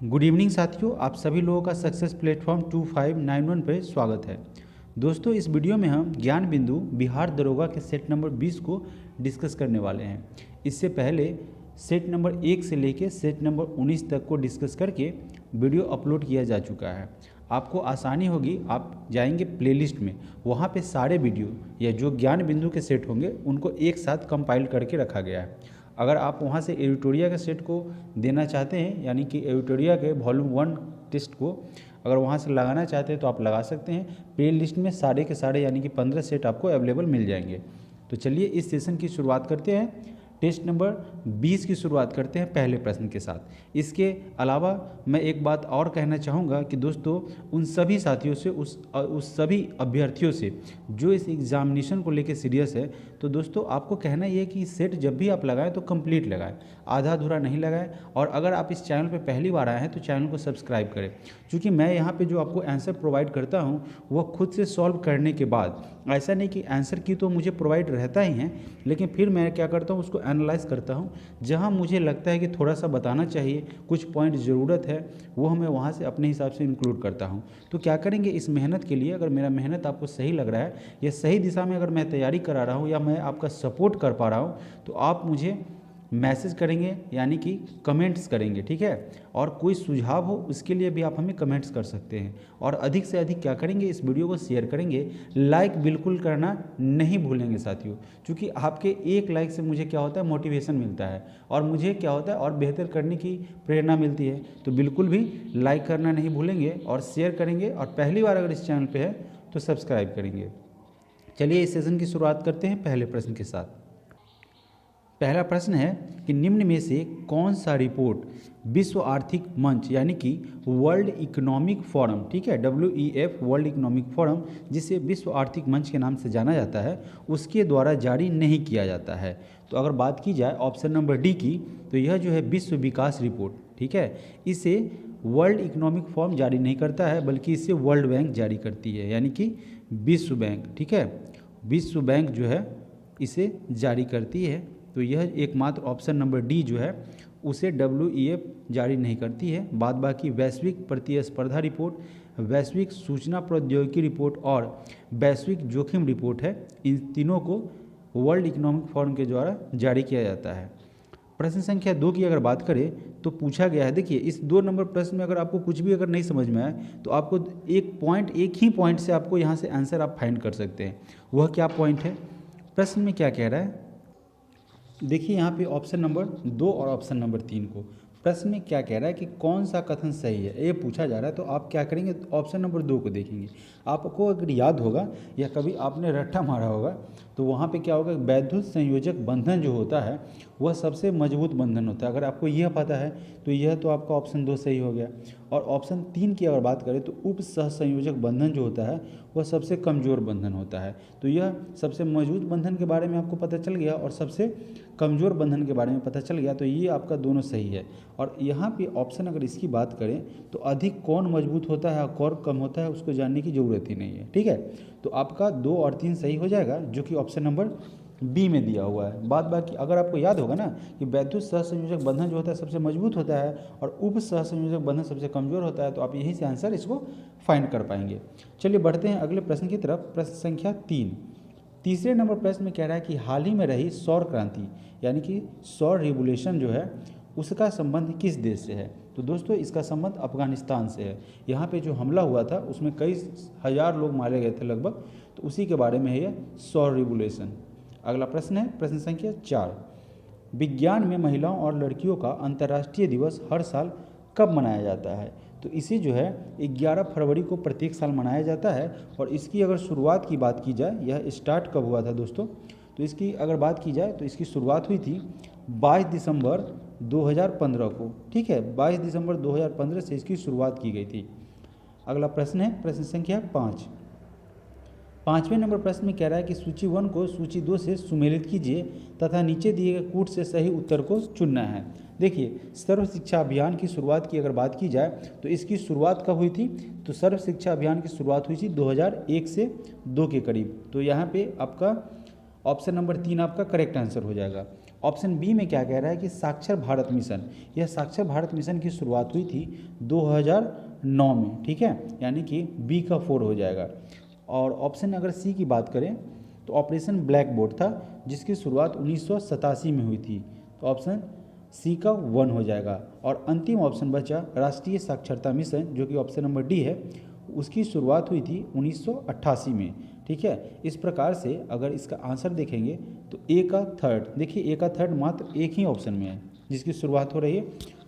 Good evening साथियों, आप सभी लोगों का सक्सेस प्लेटफॉर्म 2591 पर स्वागत है। दोस्तों, इस वीडियो में हम ज्ञान बिंदु बिहार दरोगा के सेट नंबर 20 को डिस्कस करने वाले हैं। इससे पहले सेट नंबर 1 से लेकर सेट नंबर 19 तक को डिस्कस करके वीडियो अपलोड किया जा चुका है। आपको आसानी होगी, आप जाएंगे प्लेलिस्ट में, वहाँ पे सारे वीडियो या जो ज्ञान बिंदु के सेट होंगे उनको एक साथ कंपाइल करके रखा गया है। अगर आप वहाँ से एडिटोरिया के सेट को देना चाहते हैं, यानी कि एडिटोरिया के वॉल्यूम 1 टेस्ट को अगर वहाँ से लगाना चाहते हैं तो आप लगा सकते हैं। प्ले लिस्ट में सारे के सारे यानी कि 15 सेट आपको अवेलेबल मिल जाएंगे। तो चलिए इस सेशन की शुरुआत करते हैं। टेस्ट नंबर 20 की शुरुआत करते हैं पहले प्रश्न के साथ। इसके अलावा मैं एक बात और कहना चाहूँगा कि दोस्तों, उन सभी साथियों से उस सभी अभ्यर्थियों से जो इस एग्जामिनेशन को लेकर सीरियस है, तो दोस्तों आपको कहना ये है कि सेट जब भी आप लगाएं तो कंप्लीट लगाएं, आधा अधूरा नहीं लगाएं। और अगर आप इस चैनल पर पहली बार आए हैं तो चैनल को सब्सक्राइब करें, क्योंकि मैं यहाँ पे जो आपको आंसर प्रोवाइड करता हूँ वह खुद से सॉल्व करने के बाद, ऐसा नहीं कि आंसर की तो मुझे प्रोवाइड रहता ही है, लेकिन फिर मैं क्या करता हूँ उसको एनालाइज करता हूँ। जहाँ मुझे लगता है कि थोड़ा सा बताना चाहिए, कुछ पॉइंट ज़रूरत है, वो मैं वहाँ से अपने हिसाब से इंक्लूड करता हूँ। तो क्या करेंगे, इस मेहनत के लिए अगर मेरा मेहनत आपको सही लग रहा है या सही दिशा में अगर मैं तैयारी करा रहा हूँ या मैं आपका सपोर्ट कर पा रहा हूँ, तो आप मुझे मैसेज करेंगे, यानी कि कमेंट्स करेंगे, ठीक है। और कोई सुझाव हो उसके लिए भी आप हमें कमेंट्स कर सकते हैं। और अधिक से अधिक क्या करेंगे, इस वीडियो को शेयर करेंगे, लाइक बिल्कुल करना नहीं भूलेंगे साथियों, क्योंकि आपके एक लाइक से मुझे क्या होता है, मोटिवेशन मिलता है और मुझे क्या होता है और बेहतर करने की प्रेरणा मिलती है। तो बिल्कुल भी लाइक करना नहीं भूलेंगे और शेयर करेंगे, और पहली बार अगर इस चैनल पर है तो सब्सक्राइब करेंगे। चलिए इस सेशन की शुरुआत करते हैं पहले प्रश्न के साथ। पहला प्रश्न है कि निम्न में से कौन सा रिपोर्ट विश्व आर्थिक मंच यानी कि वर्ल्ड इकोनॉमिक फोरम, ठीक है, WEF वर्ल्ड इकोनॉमिक फोरम, जिसे विश्व आर्थिक मंच के नाम से जाना जाता है, उसके द्वारा जारी नहीं किया जाता है। तो अगर बात की जाए ऑप्शन नंबर डी की, तो यह जो है विश्व विकास रिपोर्ट, ठीक है, इसे वर्ल्ड इकोनॉमिक फोरम जारी नहीं करता है, बल्कि इसे वर्ल्ड बैंक जारी करती है, यानी कि विश्व बैंक, ठीक है, विश्व बैंक जो है इसे जारी करती है। तो यह एकमात्र ऑप्शन नंबर डी जो है उसे WEF जारी नहीं करती है। बाद बाकी वैश्विक प्रतिस्पर्धा रिपोर्ट, वैश्विक सूचना प्रौद्योगिकी रिपोर्ट और वैश्विक जोखिम रिपोर्ट है, इन तीनों को वर्ल्ड इकोनॉमिक फोरम के द्वारा जारी किया जाता है। प्रश्न संख्या 2 की अगर बात करें तो पूछा गया है, देखिए इस 2 नंबर प्रश्न में अगर आपको कुछ भी अगर नहीं समझ में आए तो आपको एक ही पॉइंट से आपको यहाँ से आंसर आप फाइंड कर सकते हैं। वह क्या पॉइंट है, प्रश्न में क्या कह रहा है, देखिए यहाँ पे ऑप्शन नंबर 2 और ऑप्शन नंबर 3 को, प्रश्न में क्या कह रहा है कि कौन सा कथन सही है, ये पूछा जा रहा है। तो आप क्या करेंगे, ऑप्शन नंबर 2 को देखेंगे। आपको अगर याद होगा या कभी आपने रट्टा मारा होगा तो वहाँ पे क्या होगा, वैद्युत संयोजक बंधन जो होता है वह सबसे मजबूत बंधन होता है। अगर आपको यह पता है तो यह तो आपका ऑप्शन 2 सही हो गया। और ऑप्शन 3 की अगर बात करें तो उप सहसंयोजक बंधन जो होता है वह सबसे कमज़ोर बंधन होता है। तो यह सबसे मजबूत बंधन के बारे में आपको पता चल गया और सबसे कमज़ोर बंधन के बारे में पता चल गया, तो ये आपका दोनों सही है। और यहाँ पे ऑप्शन अगर इसकी बात करें तो अधिक कौन मजबूत होता है और कौन कम होता है उसको जानने की ज़रूरत ही नहीं है, ठीक है। तो आपका 2 और 3 सही हो जाएगा, जो कि ऑप्शन नंबर बी में दिया हुआ है। बाद बाकी अगर आपको याद होगा ना कि वैद्युत सहसंयोजक बंधन जो होता है सबसे मजबूत होता है और उप सहसंयोजक बंधन सबसे कमज़ोर होता है, तो आप यहीं से आंसर इसको फाइंड कर पाएंगे। चलिए बढ़ते हैं अगले प्रश्न की तरफ। प्रश्न संख्या 3, तीसरे नंबर प्रश्न में कह रहा है कि हाल ही में रही सौर क्रांति यानी कि सौर रिवोल्यूशन जो है उसका संबंध किस देश से है। तो दोस्तों इसका संबंध अफगानिस्तान से है। यहाँ पे जो हमला हुआ था उसमें कई हजार लोग मारे गए थे लगभग, तो उसी के बारे में है यह सौर रिवोल्यूशन। अगला प्रश्न है प्रश्न संख्या 4, विज्ञान में महिलाओं और लड़कियों का अंतर्राष्ट्रीय दिवस हर साल कब मनाया जाता है। तो इसे जो है 11 फरवरी को प्रत्येक साल मनाया जाता है। और इसकी अगर शुरुआत की बात की जाए, यह स्टार्ट कब हुआ था दोस्तों, तो इसकी अगर बात की जाए तो इसकी शुरुआत हुई थी 22 दिसंबर 2015 को, ठीक है, 22 दिसंबर 2015 से इसकी शुरुआत की गई थी। अगला प्रश्न है प्रश्न संख्या 5, 5वें नंबर प्रश्न में कह रहा है कि सूची 1 को सूची 2 से सुमेलित कीजिए तथा नीचे दिए गए कूट से सही उत्तर को चुनना है। देखिए सर्व शिक्षा अभियान की शुरुआत की अगर बात की जाए तो इसकी शुरुआत कब हुई थी, तो सर्व शिक्षा अभियान की शुरुआत हुई थी 2001 से 2 के करीब। तो यहाँ पे आपका ऑप्शन नंबर 3 आपका करेक्ट आंसर हो जाएगा। ऑप्शन बी में क्या कह रहा है कि साक्षर भारत मिशन, यह साक्षर भारत मिशन की शुरुआत हुई थी 2009 में, ठीक है, यानी कि बी का 4 हो जाएगा। और ऑप्शन अगर सी की बात करें तो ऑपरेशन ब्लैक बोर्ड था जिसकी शुरुआत 1987 में हुई थी, तो ऑप्शन सी का 1 हो जाएगा। और अंतिम ऑप्शन बचा राष्ट्रीय साक्षरता मिशन जो कि ऑप्शन नंबर डी है, उसकी शुरुआत हुई थी 1988 में, ठीक है। इस प्रकार से अगर इसका आंसर देखेंगे तो ए का थर्ड, देखिए ए का थर्ड मात्र एक ही ऑप्शन में है जिसकी शुरुआत हो रही है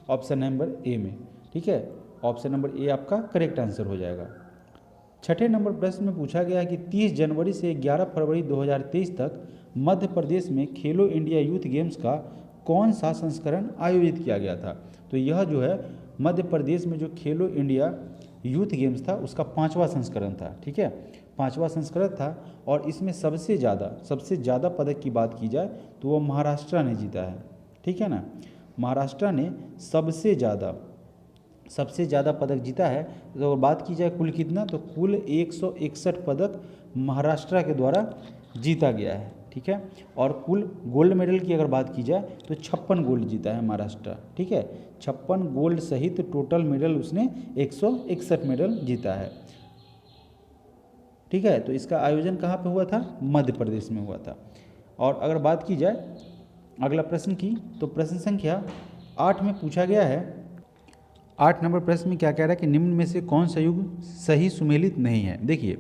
ऑप्शन नंबर ए में, ठीक है। ऑप्शन नंबर ए आपका करेक्ट आंसर हो जाएगा। छठे नंबर प्रश्न में पूछा गया है कि 30 जनवरी से 11 फरवरी 2023 तक मध्य प्रदेश में खेलो इंडिया यूथ गेम्स का कौन सा संस्करण आयोजित किया गया था। तो यह जो है मध्य प्रदेश में जो खेलो इंडिया यूथ गेम्स था उसका 5वां संस्करण था, ठीक है, 5वां संस्करण था। और इसमें सबसे ज़्यादा पदक की बात की जाए तो वो महाराष्ट्र ने जीता है, ठीक है ना। महाराष्ट्र ने सबसे ज़्यादा पदक जीता है। तो बात की जाए कुल कितना, तो कुल 161 पदक महाराष्ट्र के द्वारा जीता गया है, ठीक है। और कुल गोल्ड मेडल की अगर बात की जाए तो 56 गोल्ड जीता है महाराष्ट्र, ठीक है, 56 गोल्ड सहित टोटल मेडल उसने 161 मेडल जीता है, ठीक है। तो इसका आयोजन कहाँ पे हुआ था, मध्य प्रदेश में हुआ था। और अगर बात की जाए अगला प्रश्न की, तो प्रश्न संख्या 8 में पूछा गया है, 8 नंबर प्रश्न में क्या कह रहा है कि निम्न में से कौन सा युग सही सुमेलित नहीं है। देखिए,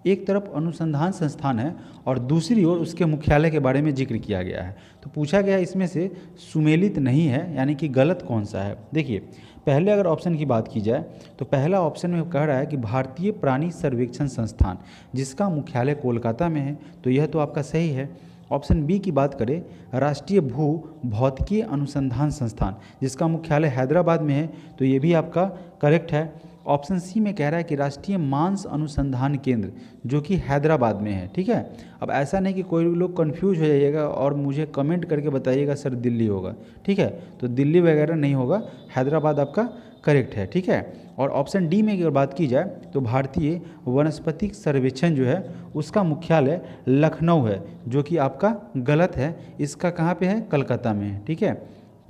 एक तरफ अनुसंधान संस्थान है और दूसरी ओर उसके मुख्यालय के बारे में जिक्र किया गया है, तो पूछा गया इसमें से सुमेलित नहीं है यानी कि गलत कौन सा है। देखिए, पहले अगर ऑप्शन की बात की जाए तो पहला ऑप्शन में कह रहा है कि भारतीय प्राणी सर्वेक्षण संस्थान जिसका मुख्यालय कोलकाता में है, तो यह तो आपका सही है। ऑप्शन बी की बात करें, राष्ट्रीय भू भौतिकीय अनुसंधान संस्थान जिसका मुख्यालय हैदराबाद में है, तो ये भी आपका करेक्ट है। ऑप्शन सी में कह रहा है कि राष्ट्रीय मांस अनुसंधान केंद्र जो कि हैदराबाद में है, ठीक है। अब ऐसा नहीं कि कोई लोग कंफ्यूज हो जाइएगा और मुझे कमेंट करके बताइएगा सर दिल्ली होगा, ठीक है, तो दिल्ली वगैरह नहीं होगा, हैदराबाद आपका करेक्ट है, ठीक है। और ऑप्शन डी में अगर बात की जाए तो भारतीय वनस्पतिक सर्वेक्षण जो है उसका मुख्यालय लखनऊ है, जो कि आपका गलत है। इसका कहाँ पे है, कलकत्ता में है, ठीक है,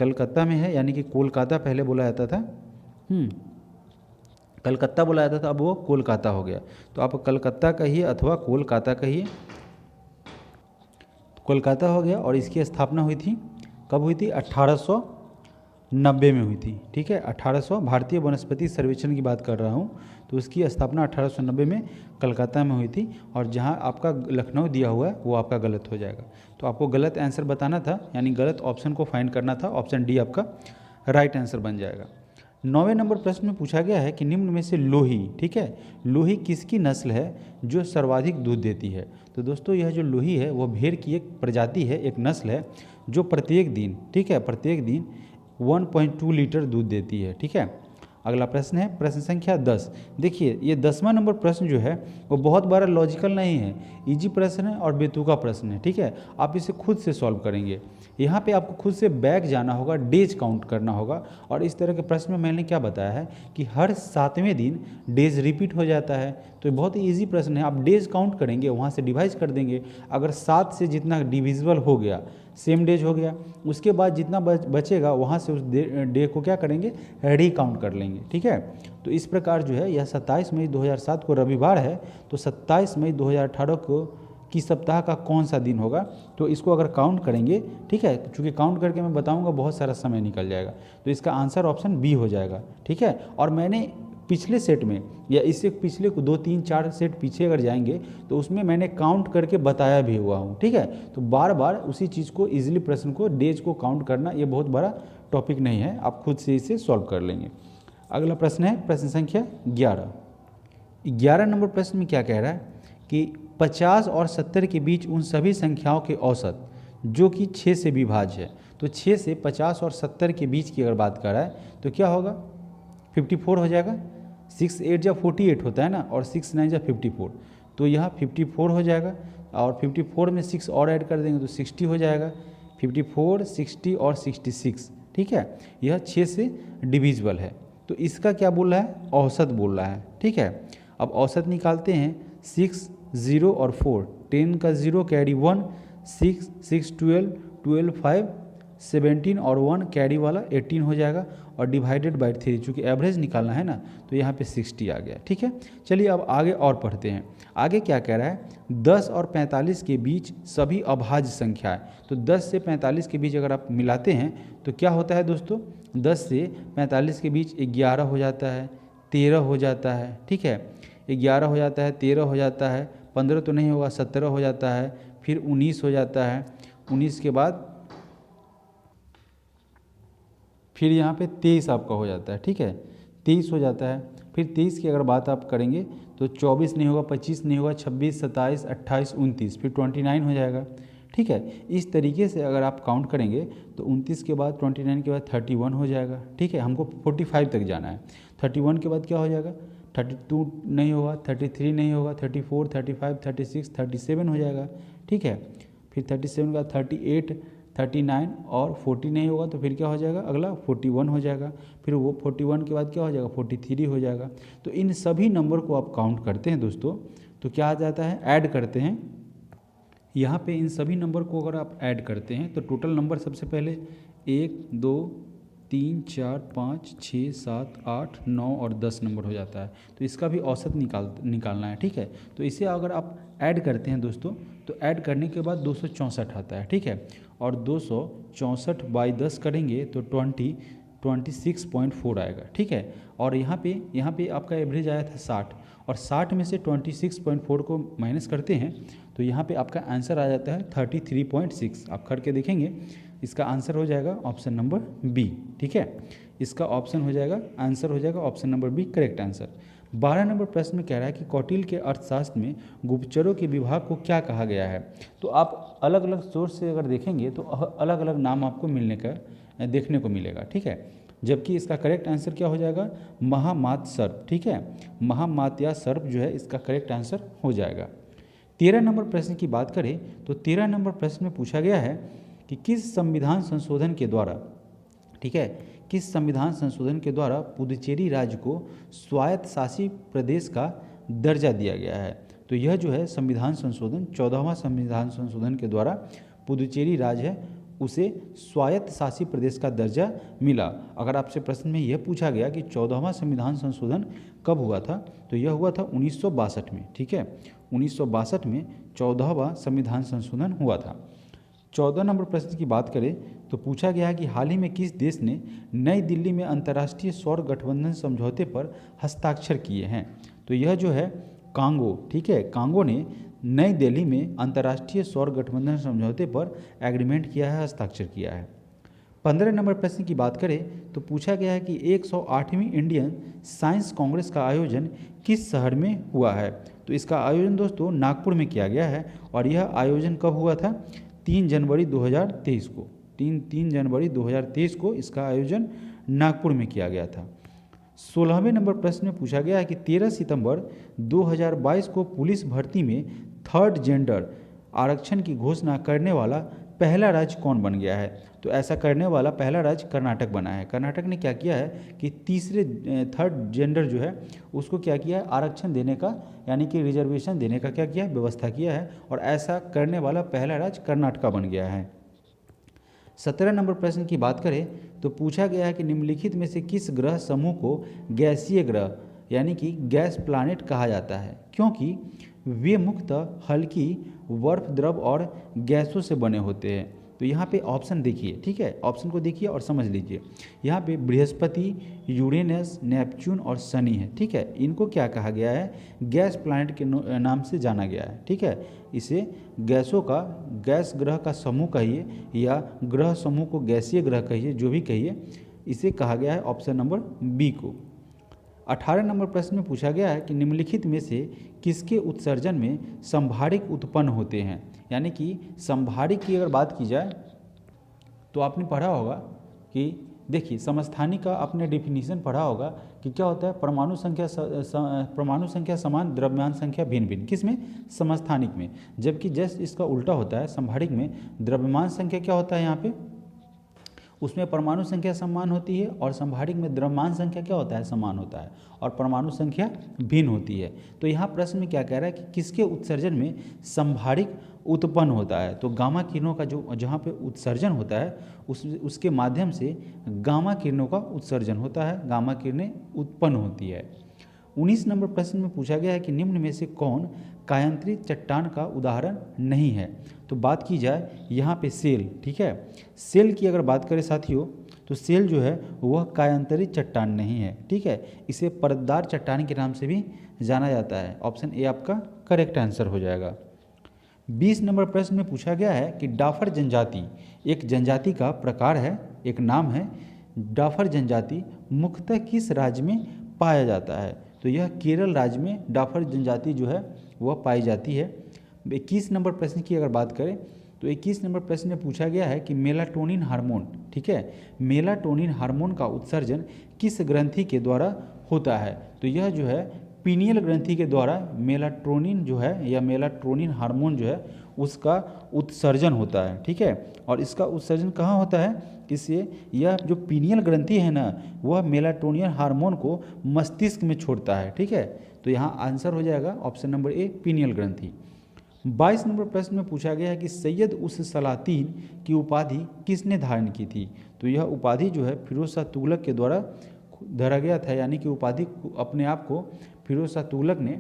कलकत्ता में है, यानी कि कोलकाता पहले बोला जाता था, कलकत्ता बोला जाता था, अब वो कोलकाता हो गया। तो आप कलकत्ता कहिए अथवा कोलकाता कहिए, कोलकाता हो गया। और इसकी स्थापना हुई थी, कब हुई थी, 1890 में हुई थी, ठीक है, 1800, भारतीय वनस्पति सर्वेक्षण की बात कर रहा हूँ, तो उसकी स्थापना 1890 में कलकत्ता में हुई थी। और जहाँ आपका लखनऊ दिया हुआ है वो आपका गलत हो जाएगा, तो आपको गलत आंसर बताना था, यानी गलत ऑप्शन को फाइंड करना था, ऑप्शन डी आपका राइट आंसर बन जाएगा। 9वें नंबर प्रश्न में पूछा गया है कि निम्न में से लोही, ठीक है, लोही किसकी नस्ल है जो सर्वाधिक दूध देती है। तो दोस्तों यह जो लोही है वो भेड़ की एक प्रजाति है, एक नस्ल है जो प्रत्येक दिन, ठीक है, प्रत्येक दिन 1.2 लीटर दूध देती है, ठीक है। अगला प्रश्न है प्रश्न संख्या 10। देखिए, ये 10वां नंबर प्रश्न जो है वो बहुत बड़ा लॉजिकल नहीं है, इजी प्रश्न है और बेतुका प्रश्न है, ठीक है। आप इसे खुद से सॉल्व करेंगे, यहाँ पे आपको खुद से बैक जाना होगा, डेज काउंट करना होगा। और इस तरह के प्रश्न में मैंने क्या बताया है कि हर 7वें दिन डेज रिपीट हो जाता है, तो बहुत ही ईजी प्रश्न है। आप डेज काउंट करेंगे, वहाँ से डिवाइड कर देंगे, अगर 7 से जितना डिविजिबल हो गया सेम डेज हो गया, उसके बाद जितना बचेगा वहाँ से उस डे को क्या करेंगे, रीकाउंट कर लेंगे, ठीक है। तो इस प्रकार जो है यह 27 मई 2007 को रविवार है, तो 27 मई 2018 को कि सप्ताह का कौन सा दिन होगा, तो इसको अगर काउंट करेंगे, ठीक है, चूँकि काउंट करके मैं बताऊंगा बहुत सारा समय निकल जाएगा, तो इसका आंसर ऑप्शन बी हो जाएगा, ठीक है। और मैंने पिछले सेट में या इससे पिछले 2, 3, 4 सेट पीछे अगर जाएंगे तो उसमें मैंने काउंट करके बताया भी हुआ हूँ, ठीक है। तो बार बार उसी चीज़ को इजीली प्रश्न को डेज को काउंट करना ये बहुत बड़ा टॉपिक नहीं है, आप खुद से इसे सॉल्व कर लेंगे। अगला प्रश्न है प्रश्न संख्या 11। 11 नंबर प्रश्न में क्या कह रहा है कि 50 और 70 के बीच उन सभी संख्याओं के औसत जो कि 6 से विभाज्य है। तो 6 से 50 और 70 के बीच की अगर बात कर रहा है तो क्या होगा, 54 हो जाएगा, 6 8 जा 48 होता है ना, और 6 9 जा 54, तो यहाँ 54 हो जाएगा। और 54 में 6 और ऐड कर देंगे तो 60 हो जाएगा, 54, 60 और 66, ठीक है। यह 6 से डिविजिबल है, तो इसका क्या बोल रहा है, औसत बोल रहा है, ठीक है। अब औसत निकालते हैं, 6 0 और 4, 10 का 0 कैरी 1, 6 6 12 12 5 17 और 1 कैरी वाला 18 हो जाएगा, और डिवाइडेड बाई 3, चूँकि एवरेज निकालना है ना तो यहाँ पे 60 आ गया। ठीक है, चलिए अब आगे और पढ़ते हैं। आगे क्या कह रहा है, 10 और 45 के बीच सभी अभाज्य संख्या है। तो 10 से 45 के बीच अगर आप मिलाते हैं तो क्या होता है दोस्तों, 10 से 45 के बीच 11 हो जाता है, 13 हो जाता है। ठीक है, 11 हो जाता है, 13 हो जाता है, 15 तो नहीं होगा, 17 हो जाता है, फिर 19 हो जाता है, 19 के बाद फिर यहाँ पे 23 आपका हो जाता है। ठीक है, 23 हो जाता है, फिर 23 की अगर बात आप करेंगे तो 24 नहीं होगा, 25 नहीं होगा, 26, 27, 28, 29, फिर 29 हो जाएगा। ठीक है, इस तरीके से अगर आप काउंट करेंगे तो 29 के बाद 29 के बाद 31 हो जाएगा। ठीक है, हमको 45 तक जाना है। 31 के बाद क्या हो जाएगा, 32 नहीं होगा, 33 नहीं होगा, 34, 35, 36, 37 हो जाएगा। ठीक है, फिर 37 का 38, 39 और 40 नहीं होगा तो फिर क्या हो जाएगा, अगला 41 हो जाएगा। फिर वो 41 के बाद क्या हो जाएगा, 43 हो जाएगा। तो इन सभी नंबर को आप काउंट करते हैं दोस्तों तो क्या आ जाता है, ऐड करते हैं। यहाँ पे इन सभी नंबर को अगर आप ऐड करते हैं तो टोटल नंबर सबसे पहले 1, 2, 3, 4, 5, 6, 7, 8, 9 और 10 नंबर हो जाता है। तो इसका भी औसत निकालना है। ठीक है, तो इसे अगर आप ऐड करते हैं दोस्तों तो ऐड करने के बाद 264 आता है। ठीक है, और 264 बाई 10 करेंगे तो 26.4 आएगा। ठीक है, और यहाँ पे आपका एवरेज आया था 60, और 60 में से 26.4 को माइनस करते हैं तो यहाँ पे आपका आंसर आ जाता है 33.6। आप करके देखेंगे, इसका आंसर हो जाएगा ऑप्शन नंबर बी। ठीक है, इसका ऑप्शन हो जाएगा, आंसर हो जाएगा option number B, correct answer. 12 number प्रश्न में कह रहा है कि कौटिल्य के अर्थशास्त्र में गुप्तचरों के विभाग को क्या कहा गया है। तो आप अलग अलग सोर्स से अगर देखेंगे तो अलग अलग नाम आपको मिलने का देखने को मिलेगा। ठीक है, जबकि इसका करेक्ट आंसर क्या हो जाएगा, महामात सर्प। ठीक है, महामात या सर्प जो है इसका करेक्ट आंसर हो जाएगा। 13 नंबर प्रश्न की बात करें तो 13 नंबर प्रश्न में पूछा गया है कि किस संविधान संशोधन के द्वारा, ठीक है, किस संविधान संशोधन के द्वारा पुदुचेरी राज्य को स्वायत्त शासी प्रदेश का दर्जा दिया गया है। तो यह जो है संविधान संशोधन 14वां संविधान संशोधन के द्वारा पुदुचेरी राज्य है उसे स्वायत्त शासी प्रदेश का दर्जा मिला। अगर आपसे प्रश्न में यह पूछा गया कि 14वां संविधान संशोधन कब हुआ था तो यह हुआ था 1962 में। ठीक है, 1962 में 14वां संविधान संशोधन हुआ था। 14 नंबर प्रश्न की बात करें तो पूछा गया है कि हाल ही में किस देश ने नई दिल्ली में अंतर्राष्ट्रीय सौर गठबंधन समझौते पर हस्ताक्षर किए हैं। तो यह जो है कांगो। ठीक है, कांगो ने नई दिल्ली में अंतर्राष्ट्रीय सौर गठबंधन समझौते पर एग्रीमेंट किया है, हस्ताक्षर किया है। 15 नंबर प्रश्न की बात करें तो पूछा गया है कि 108वीं इंडियन साइंस कांग्रेस का आयोजन किस शहर में हुआ है। तो इसका आयोजन दोस्तों नागपुर में किया गया है, और यह आयोजन कब हुआ था, 3 जनवरी 2023 को। 3 जनवरी 2023 को इसका आयोजन नागपुर में किया गया था। 16वें नंबर प्रश्न में पूछा गया है कि 13 सितंबर 2022 को पुलिस भर्ती में 3rd जेंडर आरक्षण की घोषणा करने वाला पहला राज्य कौन बन गया है। तो ऐसा करने वाला पहला राज्य कर्नाटक बना है। कर्नाटक ने क्या किया है कि 3rd जेंडर जो है उसको क्या किया है, आरक्षण देने का यानी कि रिजर्वेशन देने का क्या किया है, व्यवस्था किया है, और ऐसा करने वाला पहला राज्य कर्नाटक बन गया है। 17 नंबर प्रश्न की बात करें तो पूछा गया है कि निम्नलिखित में से किस ग्रह समूह को गैसीय ग्रह यानी कि गैस प्लैनेट कहा जाता है, क्योंकि वे मुख्यतः हल्की बर्फ द्रव और गैसों से बने होते हैं। तो यहाँ पे ऑप्शन देखिए। ठीक है, ऑप्शन को देखिए और समझ लीजिए। यहाँ पे बृहस्पति, यूरेनस, नेपच्यून और शनि है। ठीक है, इनको क्या कहा गया है, गैस प्लैनेट के नाम से जाना गया है। ठीक है, इसे गैसों का, गैस ग्रह का समूह कहिए या ग्रह समूह को गैसीय ग्रह कहिए, जो भी कहिए, इसे कहा गया है ऑप्शन नंबर बी को। 18 नंबर प्रश्न में पूछा गया है कि निम्नलिखित में से किसके उत्सर्जन में संभारिक उत्पन्न होते हैं। यानी कि संभारिक की अगर बात की जाए तो आपने पढ़ा होगा कि देखिए समस्थानिक का आपने डेफिनेशन पढ़ा होगा कि क्या होता है, परमाणु संख्या समान, द्रव्यमान संख्या भिन्न भिन्न। किस में, समस्थानिक में। जबकि जस्ट इसका उल्टा होता है, संभारिक में द्रव्यमान संख्या क्या होता है, यहाँ पे उसमें परमाणु संख्या समान होती है और संभारिक में द्रव्यमान संख्या क्या होता है, समान होता है और परमाणु संख्या भिन्न होती है। तो यहाँ प्रश्न में क्या कह रहा है कि किसके उत्सर्जन में संभारिक उत्पन्न होता है। तो गामा किरणों का जो जहाँ पे उत्सर्जन होता है उसके माध्यम से गामा किरणों का उत्सर्जन होता है, गामा किरणें उत्पन्न होती है। 19 नंबर प्रश्न में पूछा गया है कि निम्न में से कौन कायांतरित चट्टान का उदाहरण नहीं है। तो बात की जाए यहाँ पे सेल, ठीक है, सेल की अगर बात करें साथियों तो सेल जो है वह कायांतरित चट्टान नहीं है, ठीक है, इसे परतदार चट्टान के नाम से भी जाना जाता है। ऑप्शन ए आपका करेक्ट आंसर हो जाएगा। 20 नंबर प्रश्न में पूछा गया है कि डाफर जनजाति एक जनजाति का प्रकार है, एक नाम है। डाफर जनजाति मुख्यतः किस राज्य में पाया जाता है। तो यह केरल राज्य में डाफर जनजाति जो है वह पाई जाती है। 21 नंबर प्रश्न की अगर बात करें तो 21 नंबर प्रश्न में पूछा गया है कि मेलाटोनिन हार्मोन, ठीक है, मेलाटोनिन हार्मोन का उत्सर्जन किस ग्रंथि के द्वारा होता है। तो यह जो है पीनियल ग्रंथि के द्वारा मेलाटोनिन जो है या मेलाटोनिन हार्मोन जो है उसका उत्सर्जन होता है, ठीक है, और इसका उत्सर्जन कहाँ होता है, इससे यह जो पीनियल ग्रंथि है ना वह मेलाटोनिन हार्मोन को मस्तिष्क में छोड़ता है, ठीक है। तो यहाँ आंसर हो जाएगा ऑप्शन नंबर ए पीनियल ग्रंथि। 22 नंबर प्रश्न में पूछा गया है कि सैयद उस सलातीन की उपाधि किसने धारण की थी। तो यह उपाधि जो है फिरोज शाह तुगलक के द्वारा धरा गया था, यानी कि उपाधि अपने आप को फिरोज शाह तुगलक ने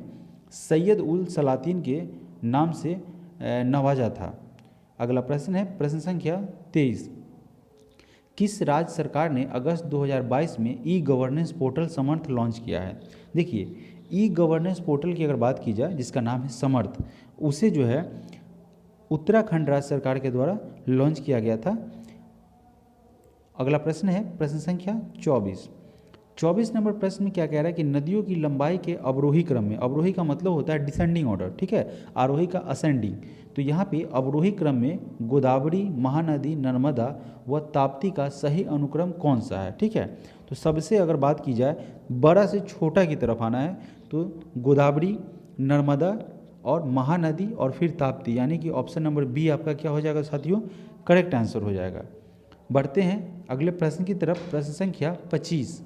सैयद उल सलातीन के नाम से नवाजा था। अगला प्रश्न है प्रश्न संख्या 23। किस राज्य सरकार ने अगस्त 2022 में ई गवर्नेंस पोर्टल समर्थ लॉन्च किया है। देखिए ई गवर्नेंस पोर्टल की अगर बात की जाए जिसका नाम है समर्थ, उसे जो है उत्तराखंड राज्य सरकार के द्वारा लॉन्च किया गया था। अगला प्रश्न है प्रश्न संख्या 24। 24 नंबर प्रश्न में क्या कह रहा है कि नदियों की लंबाई के अवरोही क्रम में, अवरोही का मतलब होता है डिसेंडिंग ऑर्डर, ठीक है, आरोही का असेंडिंग, तो यहाँ पे अवरोही क्रम में गोदावरी, महानदी, नर्मदा व ताप्ती का सही अनुक्रम कौन सा है, ठीक है। तो सबसे अगर बात की जाए बड़ा से छोटा की तरफ आना है तो गोदावरी, नर्मदा और महानदी और फिर ताप्ती, यानी कि ऑप्शन नंबर बी आपका क्या हो जाएगा साथियों, करेक्ट आंसर हो जाएगा। बढ़ते हैं अगले प्रश्न की तरफ, प्रश्न संख्या 25।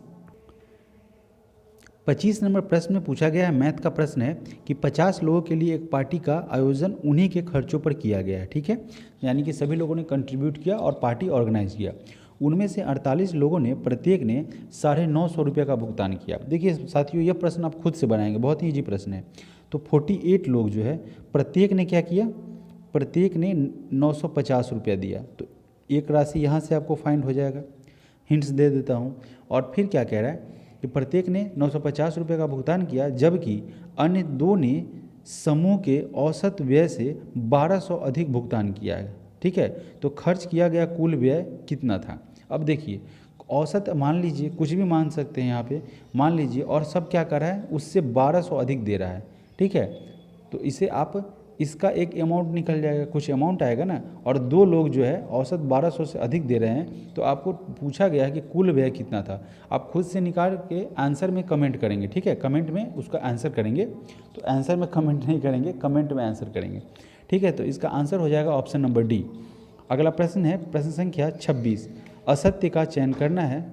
25 नंबर प्रश्न में पूछा गया है, मैथ का प्रश्न है कि 50 लोगों के लिए एक पार्टी का आयोजन उन्हीं के खर्चों पर किया गया है, ठीक है, यानी कि सभी लोगों ने कंट्रीब्यूट किया और पार्टी ऑर्गेनाइज किया। उनमें से 48 लोगों ने प्रत्येक ने 950 रुपये का भुगतान किया। देखिए साथियों यह प्रश्न आप खुद से बनाएंगे, बहुत ही ईजी प्रश्न है। तो 48 लोग जो है प्रत्येक ने क्या किया, प्रत्येक ने 950 रुपया दिया, तो एक राशि यहाँ से आपको फाइंड हो जाएगा, हिंट्स दे देता हूँ। और फिर क्या कह रहा है कि प्रत्येक ने 950 रुपये का भुगतान किया, जबकि अन्य दो ने समूह के औसत व्यय से 1200 अधिक भुगतान किया है, ठीक है। तो खर्च किया गया कुल व्यय कितना था। अब देखिए औसत मान लीजिए, कुछ भी मान सकते हैं यहाँ पे, मान लीजिए, और सब क्या कर रहा है उससे 1200 अधिक दे रहा है, ठीक है। तो इसे आप इसका एक अमाउंट निकल जाएगा, कुछ अमाउंट आएगा ना, और दो लोग जो है औसत 1200 से अधिक दे रहे हैं, तो आपको पूछा गया है कि कुल व्यय कितना था। आप खुद से निकाल के आंसर में कमेंट करेंगे, ठीक है, कमेंट में उसका आंसर करेंगे। तो आंसर में कमेंट नहीं करेंगे, कमेंट में आंसर करेंगे, ठीक है। तो इसका आंसर हो जाएगा ऑप्शन नंबर डी। अगला प्रश्न है प्रश्न संख्या 26। असत्य का चयन करना है।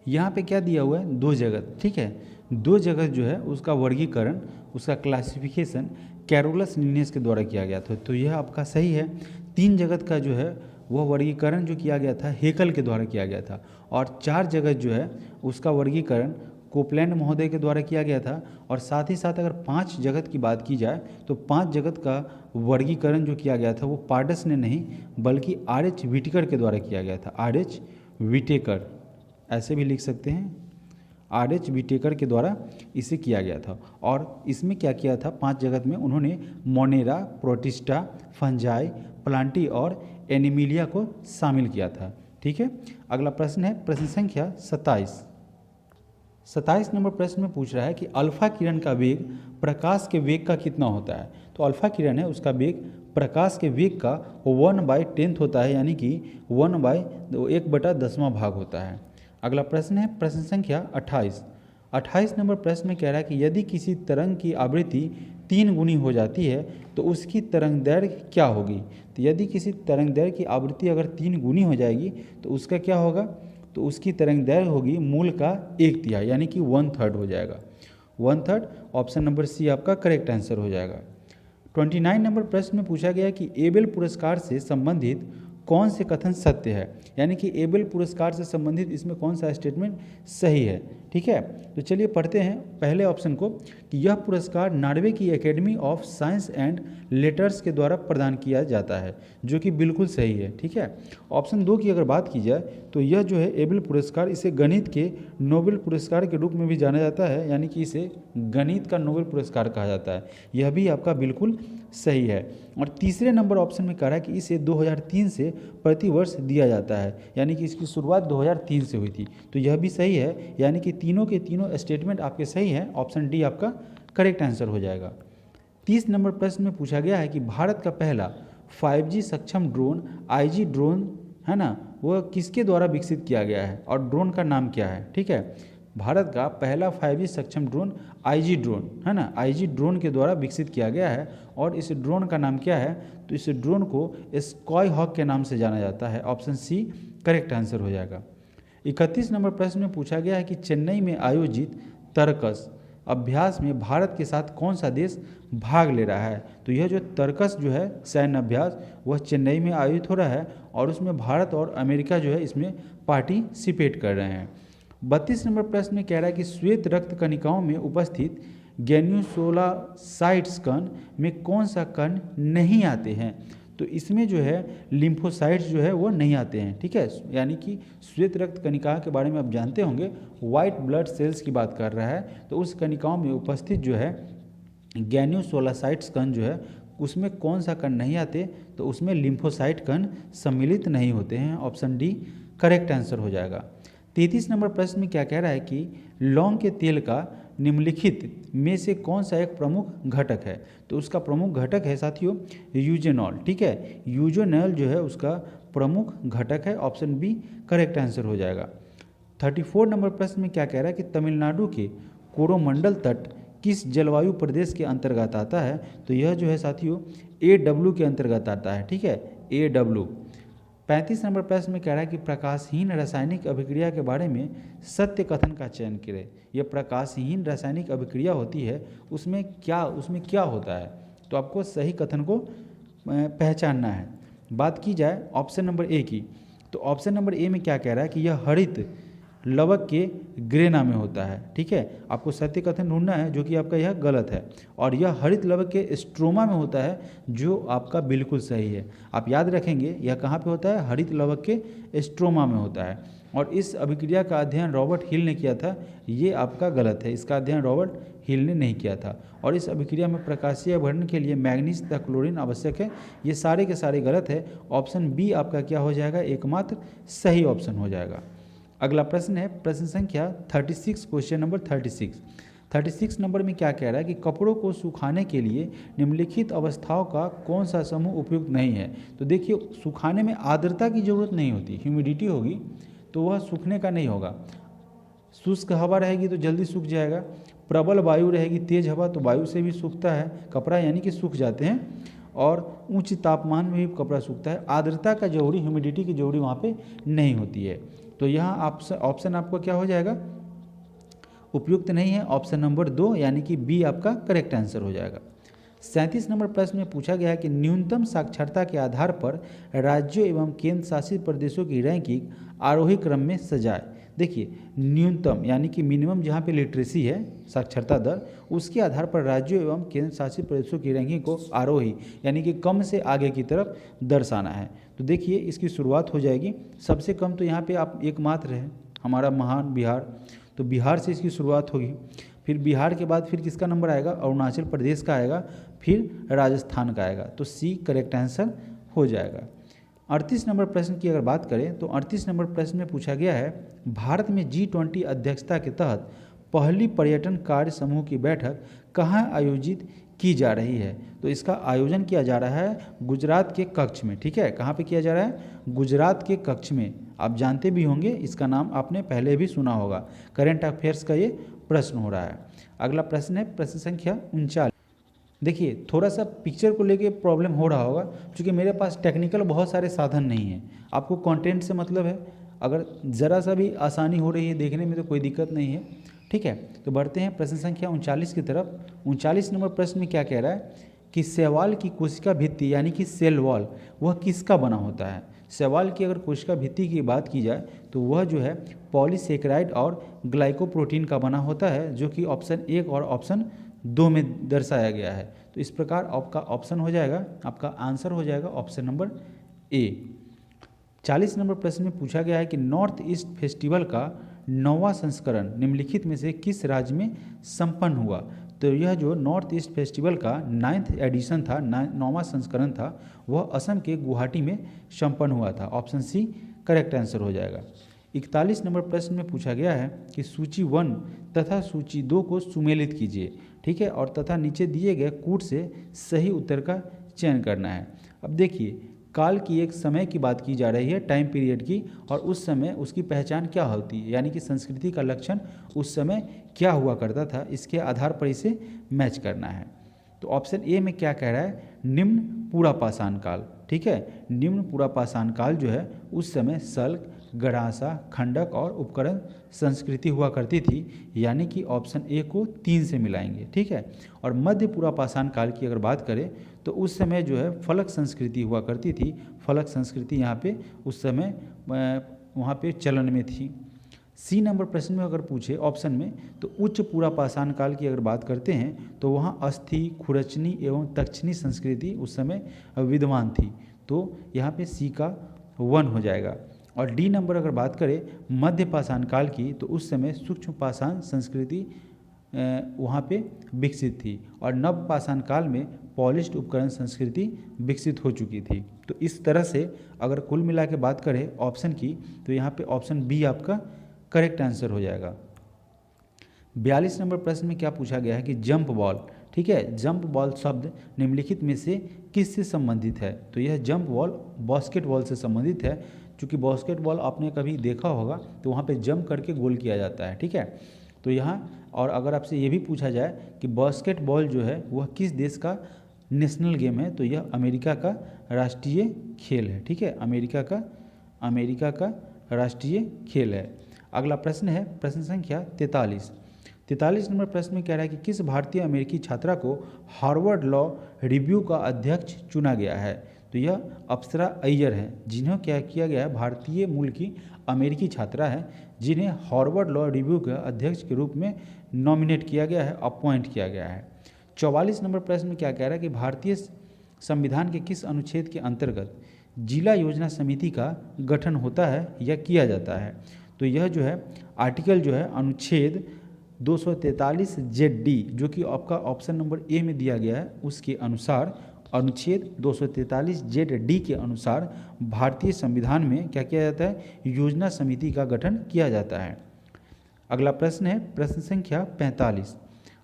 यहाँ पे क्या दिया हुआ है, दो जगत, ठीक है, दो जगत जो है उसका वर्गीकरण, उसका क्लासिफिकेशन कैरोलस लिनियस के द्वारा किया गया था, तो यह आपका सही है। तीन जगत का जो है वह वर्गीकरण जो किया गया था हेकल के द्वारा किया गया था, और चार जगत जो है उसका वर्गीकरण कोपलैंड महोदय के द्वारा किया गया था। और साथ ही साथ अगर 5 जगत की बात की जाए तो 5 जगत का वर्गीकरण जो किया गया था वो पार्डस ने नहीं बल्कि R.H. विटेकर के द्वारा किया गया था। R.H. विटेकर, ऐसे भी लिख सकते हैं, R.H. विटेकर के द्वारा इसे किया गया था। और इसमें क्या किया था, 5 जगत में उन्होंने मोनेरा, प्रोटिस्टा, फंजाई, प्लांटी और एनिमिलिया को शामिल किया था, ठीक है। अगला प्रश्न है प्रश्न संख्या 27। 27 नंबर प्रश्न में पूछ रहा है कि अल्फा किरण का वेग प्रकाश के वेग का कितना होता है। तो अल्फा किरण है उसका वेग प्रकाश के वेग का 1/10 होता है, यानी कि 1/10वां भाग होता है। अगला प्रश्न है प्रश्न संख्या 28। 28 नंबर प्रश्न में कह रहा है कि यदि किसी तरंग की आवृत्ति 3 गुनी हो जाती है तो उसकी तरंग दैर्घ्य क्या होगी। तो यदि किसी तरंग दैर्घ्य की आवृत्ति अगर 3 गुनी हो जाएगी तो उसका क्या होगा, तो उसकी तरंग दैर्घ्य होगी मूल का 1/3 यानी कि 1/3 हो जाएगा। 1/3 ऑप्शन नंबर सी आपका करेक्ट आंसर हो जाएगा। 29 नंबर प्रश्न में पूछा गया कि एबेल पुरस्कार से संबंधित कौन से कथन सत्य है, यानी कि एबेल पुरस्कार से संबंधित इसमें कौन सा स्टेटमेंट सही है। ठीक है, तो चलिए पढ़ते हैं पहले ऑप्शन को कि यह पुरस्कार नॉर्वे की academy of science and letters के द्वारा प्रदान किया जाता है, जो कि बिल्कुल सही है। ठीक है, ऑप्शन 2 की अगर बात की जाए तो यह जो है एबेल पुरस्कार, इसे गणित के नोबेल पुरस्कार के रूप में भी जाना जाता है, यानी कि इसे गणित का नोबेल पुरस्कार कहा जाता है। यह भी आपका बिल्कुल सही है। और तीसरे नंबर ऑप्शन में कह रहा है कि इसे 2003 से प्रतिवर्ष दिया जाता है, यानी कि इसकी शुरुआत 2003 से हुई थी। तो यह भी सही है, यानी कि तीनों के तीनों स्टेटमेंट आपके सही हैं। ऑप्शन डी आपका करेक्ट आंसर हो जाएगा। 30 नंबर प्रश्न में पूछा गया है कि भारत का पहला 5G सक्षम ड्रोन IG ड्रोन है ना, वह किसके द्वारा विकसित किया गया है और ड्रोन का नाम क्या है। ठीक है, भारत का पहला 5G सक्षम ड्रोन IG ड्रोन है ना, IG ड्रोन के द्वारा विकसित किया गया है और इस ड्रोन का नाम क्या है, तो इस ड्रोन को स्काई हॉक के नाम से जाना जाता है। ऑप्शन सी करेक्ट आंसर हो जाएगा। 31 नंबर प्रश्न में पूछा गया है कि चेन्नई में आयोजित तर्कस अभ्यास में भारत के साथ कौन सा देश भाग ले रहा है। तो यह जो तर्कस जो है सैन्य अभ्यास वह चेन्नई में आयोजित हो रहा है और उसमें भारत और अमेरिका जो है इसमें पार्टिसिपेट कर रहे हैं। 32 नंबर प्रश्न में कह रहा है कि श्वेत रक्त कणिकाओं में उपस्थित ग्रैन्युलोसाइट्स कण में कौन सा कण नहीं आते हैं। तो इसमें जो है लिम्फोसाइट्स जो है वो नहीं आते हैं। ठीक है, यानी कि श्वेत रक्त कणिका के बारे में आप जानते होंगे, वाइट ब्लड सेल्स की बात कर रहा है। तो उस कणिकाओं में उपस्थित जो है ग्रैन्युलोसाइट्स कण जो है उसमें कौन सा कण नहीं आते, तो उसमें लिम्फोसाइट कण सम्मिलित नहीं होते हैं। ऑप्शन डी करेक्ट आंसर हो जाएगा। 33 नंबर प्रश्न में क्या कह रहा है कि लौंग के तेल का निम्नलिखित में से कौन सा एक प्रमुख घटक है। तो उसका प्रमुख घटक है साथियों यूजेनॉल। ठीक है, यूजेनॉल जो है उसका प्रमुख घटक है। ऑप्शन बी करेक्ट आंसर हो जाएगा। 34 नंबर प्रश्न में क्या कह रहा है कि तमिलनाडु के कोरोमंडल तट किस जलवायु प्रदेश के अंतर्गत आता है। तो यह जो है साथियों AW के अंतर्गत आता है। ठीक है, AW। 35 नंबर प्रश्न में कह रहा है कि प्रकाशहीन रासायनिक अभिक्रिया के बारे में सत्य कथन का चयन करें। यह प्रकाशहीन रासायनिक अभिक्रिया होती है, उसमें क्या होता है, तो आपको सही कथन को पहचानना है। बात की जाए ऑप्शन नंबर ए की, तो ऑप्शन नंबर ए में क्या कह रहा है कि यह हरित लवक के ग्रेना में होता है। ठीक है, आपको सत्य कथन ढूंढना है, जो कि आपका यह गलत है, और यह हरित लवक के स्ट्रोमा में होता है, जो आपका बिल्कुल सही है। आप याद रखेंगे यह कहाँ पे होता है, हरित लवक के स्ट्रोमा में होता है। और इस अभिक्रिया का अध्ययन रॉबर्ट हिल ने किया था, ये आपका गलत है, इसका अध्ययन रॉबर्ट हिल ने नहीं किया था। और इस अभिक्रिया में प्रकाशीय अपघटन के लिए मैग्नीज तथा क्लोरीन आवश्यक है। ये सारे के सारे गलत है। ऑप्शन बी आपका क्या हो जाएगा, एकमात्र सही ऑप्शन हो जाएगा। अगला प्रश्न है प्रश्न संख्या 36, क्वेश्चन नंबर 36 नंबर में क्या कह रहा है कि कपड़ों को सुखाने के लिए निम्नलिखित अवस्थाओं का कौन सा समूह उपयुक्त नहीं है। तो देखिए, सुखाने में आर्द्रता की जरूरत नहीं होती, ह्यूमिडिटी होगी तो वह सूखने का नहीं होगा। शुष्क हवा रहेगी तो जल्दी सूख जाएगा, प्रबल वायु रहेगी, तेज हवा, तो वायु से भी सूखता है कपड़ा, यानी कि सूख जाते हैं, और उच्च तापमान में भी कपड़ा सूखता है। आर्द्रता का जरूरी, ह्यूमिडिटी की जरूरी वहाँ पे नहीं होती है। तो यहाँ ऑप्शन आपको क्या हो जाएगा, उपयुक्त नहीं है। ऑप्शन नंबर 2 यानी कि बी आपका करेक्ट आंसर हो जाएगा। 37 नंबर प्रश्न में पूछा गया है कि न्यूनतम साक्षरता के आधार पर राज्यों एवं केंद्र शासित प्रदेशों की रैंकिंग आरोही क्रम में सजाए। देखिए, न्यूनतम यानी कि मिनिमम जहाँ पे लिटरेसी है, साक्षरता दर, उसके आधार पर राज्यों एवं केंद्र शासित प्रदेशों की रैंकिंग को आरोही यानी कि कम से आगे की तरफ दर्शाना है। तो देखिए, इसकी शुरुआत हो जाएगी सबसे कम, तो यहाँ पे आप एकमात्र है हमारा महान बिहार, तो बिहार से इसकी शुरुआत होगी। फिर बिहार के बाद फिर किसका नंबर आएगा, अरुणाचल प्रदेश का आएगा, फिर राजस्थान का आएगा। तो सी करेक्ट आंसर हो जाएगा। 38 नंबर प्रश्न की अगर बात करें तो 38 नंबर प्रश्न में पूछा गया है भारत में G20 अध्यक्षता के तहत पहली पर्यटन कार्य समूह की बैठक कहाँ आयोजित की जा रही है। तो इसका आयोजन किया जा रहा है गुजरात के कच्छ में। ठीक है, कहाँ पे किया जा रहा है, गुजरात के कच्छ में। आप जानते भी होंगे, इसका नाम आपने पहले भी सुना होगा, करेंट अफेयर्स का ये प्रश्न हो रहा है। अगला प्रश्न है प्रश्न संख्या 39। देखिए थोड़ा सा पिक्चर को लेके प्रॉब्लम हो रहा होगा, क्योंकि मेरे पास टेक्निकल बहुत सारे साधन नहीं हैं। आपको कंटेंट से मतलब है, अगर ज़रा सा भी आसानी हो रही है देखने में तो कोई दिक्कत नहीं है, ठीक है। तो बढ़ते हैं प्रश्न संख्या 39 की तरफ। 39 नंबर प्रश्न में क्या कह रहा है कि शैवाल की कोशिका भित्ति यानी कि सेल वॉल वह किसका बना होता है। शैवाल की अगर कोशिका भित्ति की बात की जाए तो वह जो है पॉलीसेकेराइड और ग्लाइकोप्रोटीन का बना होता है, जो कि ऑप्शन 1 और ऑप्शन 2 में दर्शाया गया है। तो इस प्रकार आपका ऑप्शन हो जाएगा, आपका आंसर हो जाएगा ऑप्शन नंबर ए। 40 नंबर प्रश्न में पूछा गया है कि नॉर्थ ईस्ट फेस्टिवल का 9वां संस्करण निम्नलिखित में से किस राज्य में संपन्न हुआ। तो यह जो नॉर्थ ईस्ट फेस्टिवल का 9th एडिशन था, 9वां संस्करण था, वह असम के गुवाहाटी में संपन्न हुआ था। ऑप्शन सी करेक्ट आंसर हो जाएगा। 41 नंबर प्रश्न में पूछा गया है कि सूची 1 तथा सूची 2 को सुमेलित कीजिए, ठीक है, और तथा नीचे दिए गए कूट से सही उत्तर का चयन करना है। अब देखिए काल की एक समय की बात की जा रही है, टाइम पीरियड की, और उस समय उसकी पहचान क्या होती है, यानी कि संस्कृति का लक्षण उस समय क्या हुआ करता था, इसके आधार पर इसे मैच करना है। तो ऑप्शन ए में क्या कह रहा है, निम्न पूरा पाषाण काल, ठीक है। निम्न पूरा पाषाण काल जो है उस समय सल्क, गड़ासा, खंडक और उपकरण संस्कृति हुआ करती थी, यानी कि ऑप्शन ए को 3 से मिलाएंगे, ठीक है। और मध्य पूरा पाषाण काल की अगर बात करें तो उस समय जो है फलक संस्कृति हुआ करती थी। फलक संस्कृति यहाँ पे उस समय वहाँ पे चलन में थी। सी नंबर प्रश्न में अगर पूछे ऑप्शन में तो उच्च पूरा पाषाण काल की अगर बात करते हैं तो वहाँ अस्थि, खुरचनी एवं दक्षिणी संस्कृति उस समय विद्यमान थी। तो यहाँ पे सी का 1 हो जाएगा। और डी नंबर अगर बात करें मध्य पाषाण काल की तो उस समय सूक्ष्म पाषाण संस्कृति वहाँ पे विकसित थी, और नव पाषाण काल में पॉलिश्ड उपकरण संस्कृति विकसित हो चुकी थी। तो इस तरह से अगर कुल मिला के बात करें ऑप्शन की तो यहाँ पे ऑप्शन बी आपका करेक्ट आंसर हो जाएगा। 42 नंबर प्रश्न में क्या पूछा गया है कि जंप बॉल, ठीक है, जंप बॉल शब्द निम्नलिखित में से किससे संबंधित है। तो यह जंप बॉल बास्केटबॉल से संबंधित है, क्योंकि बास्केटबॉल आपने कभी देखा होगा तो वहाँ पे जंप करके गोल किया जाता है, ठीक है। तो यहाँ और अगर आपसे ये भी पूछा जाए कि बास्केटबॉल जो है वह किस देश का नेशनल गेम है, तो यह अमेरिका का राष्ट्रीय खेल है, ठीक है। अमेरिका का राष्ट्रीय खेल है। अगला प्रश्न है प्रश्न संख्या 43 नंबर प्रश्न में कह रहा है कि किस भारतीय अमेरिकी छात्रा को हार्वर्ड लॉ रिव्यू का अध्यक्ष चुना गया है। तो यह अप्सरा अय्यर हैं, जिन्हें क्या किया गया है, भारतीय मूल की अमेरिकी छात्रा है जिन्हें हार्वर्ड लॉ रिव्यू के अध्यक्ष के रूप में नॉमिनेट किया गया है, अपॉइंट किया गया है। 44 नंबर प्रश्न में क्या कह रहा है कि भारतीय संविधान के किस अनुच्छेद के अंतर्गत जिला योजना समिति का गठन होता है या किया जाता है। तो यह जो है आर्टिकल जो है अनुच्छेद 243 ZD जो कि आपका ऑप्शन नंबर ए में दिया गया है, उसके अनुसार अनुच्छेद 243 ZD के अनुसार भारतीय संविधान में क्या किया जाता है, योजना समिति का गठन किया जाता है। अगला प्रश्न है प्रश्न संख्या 45।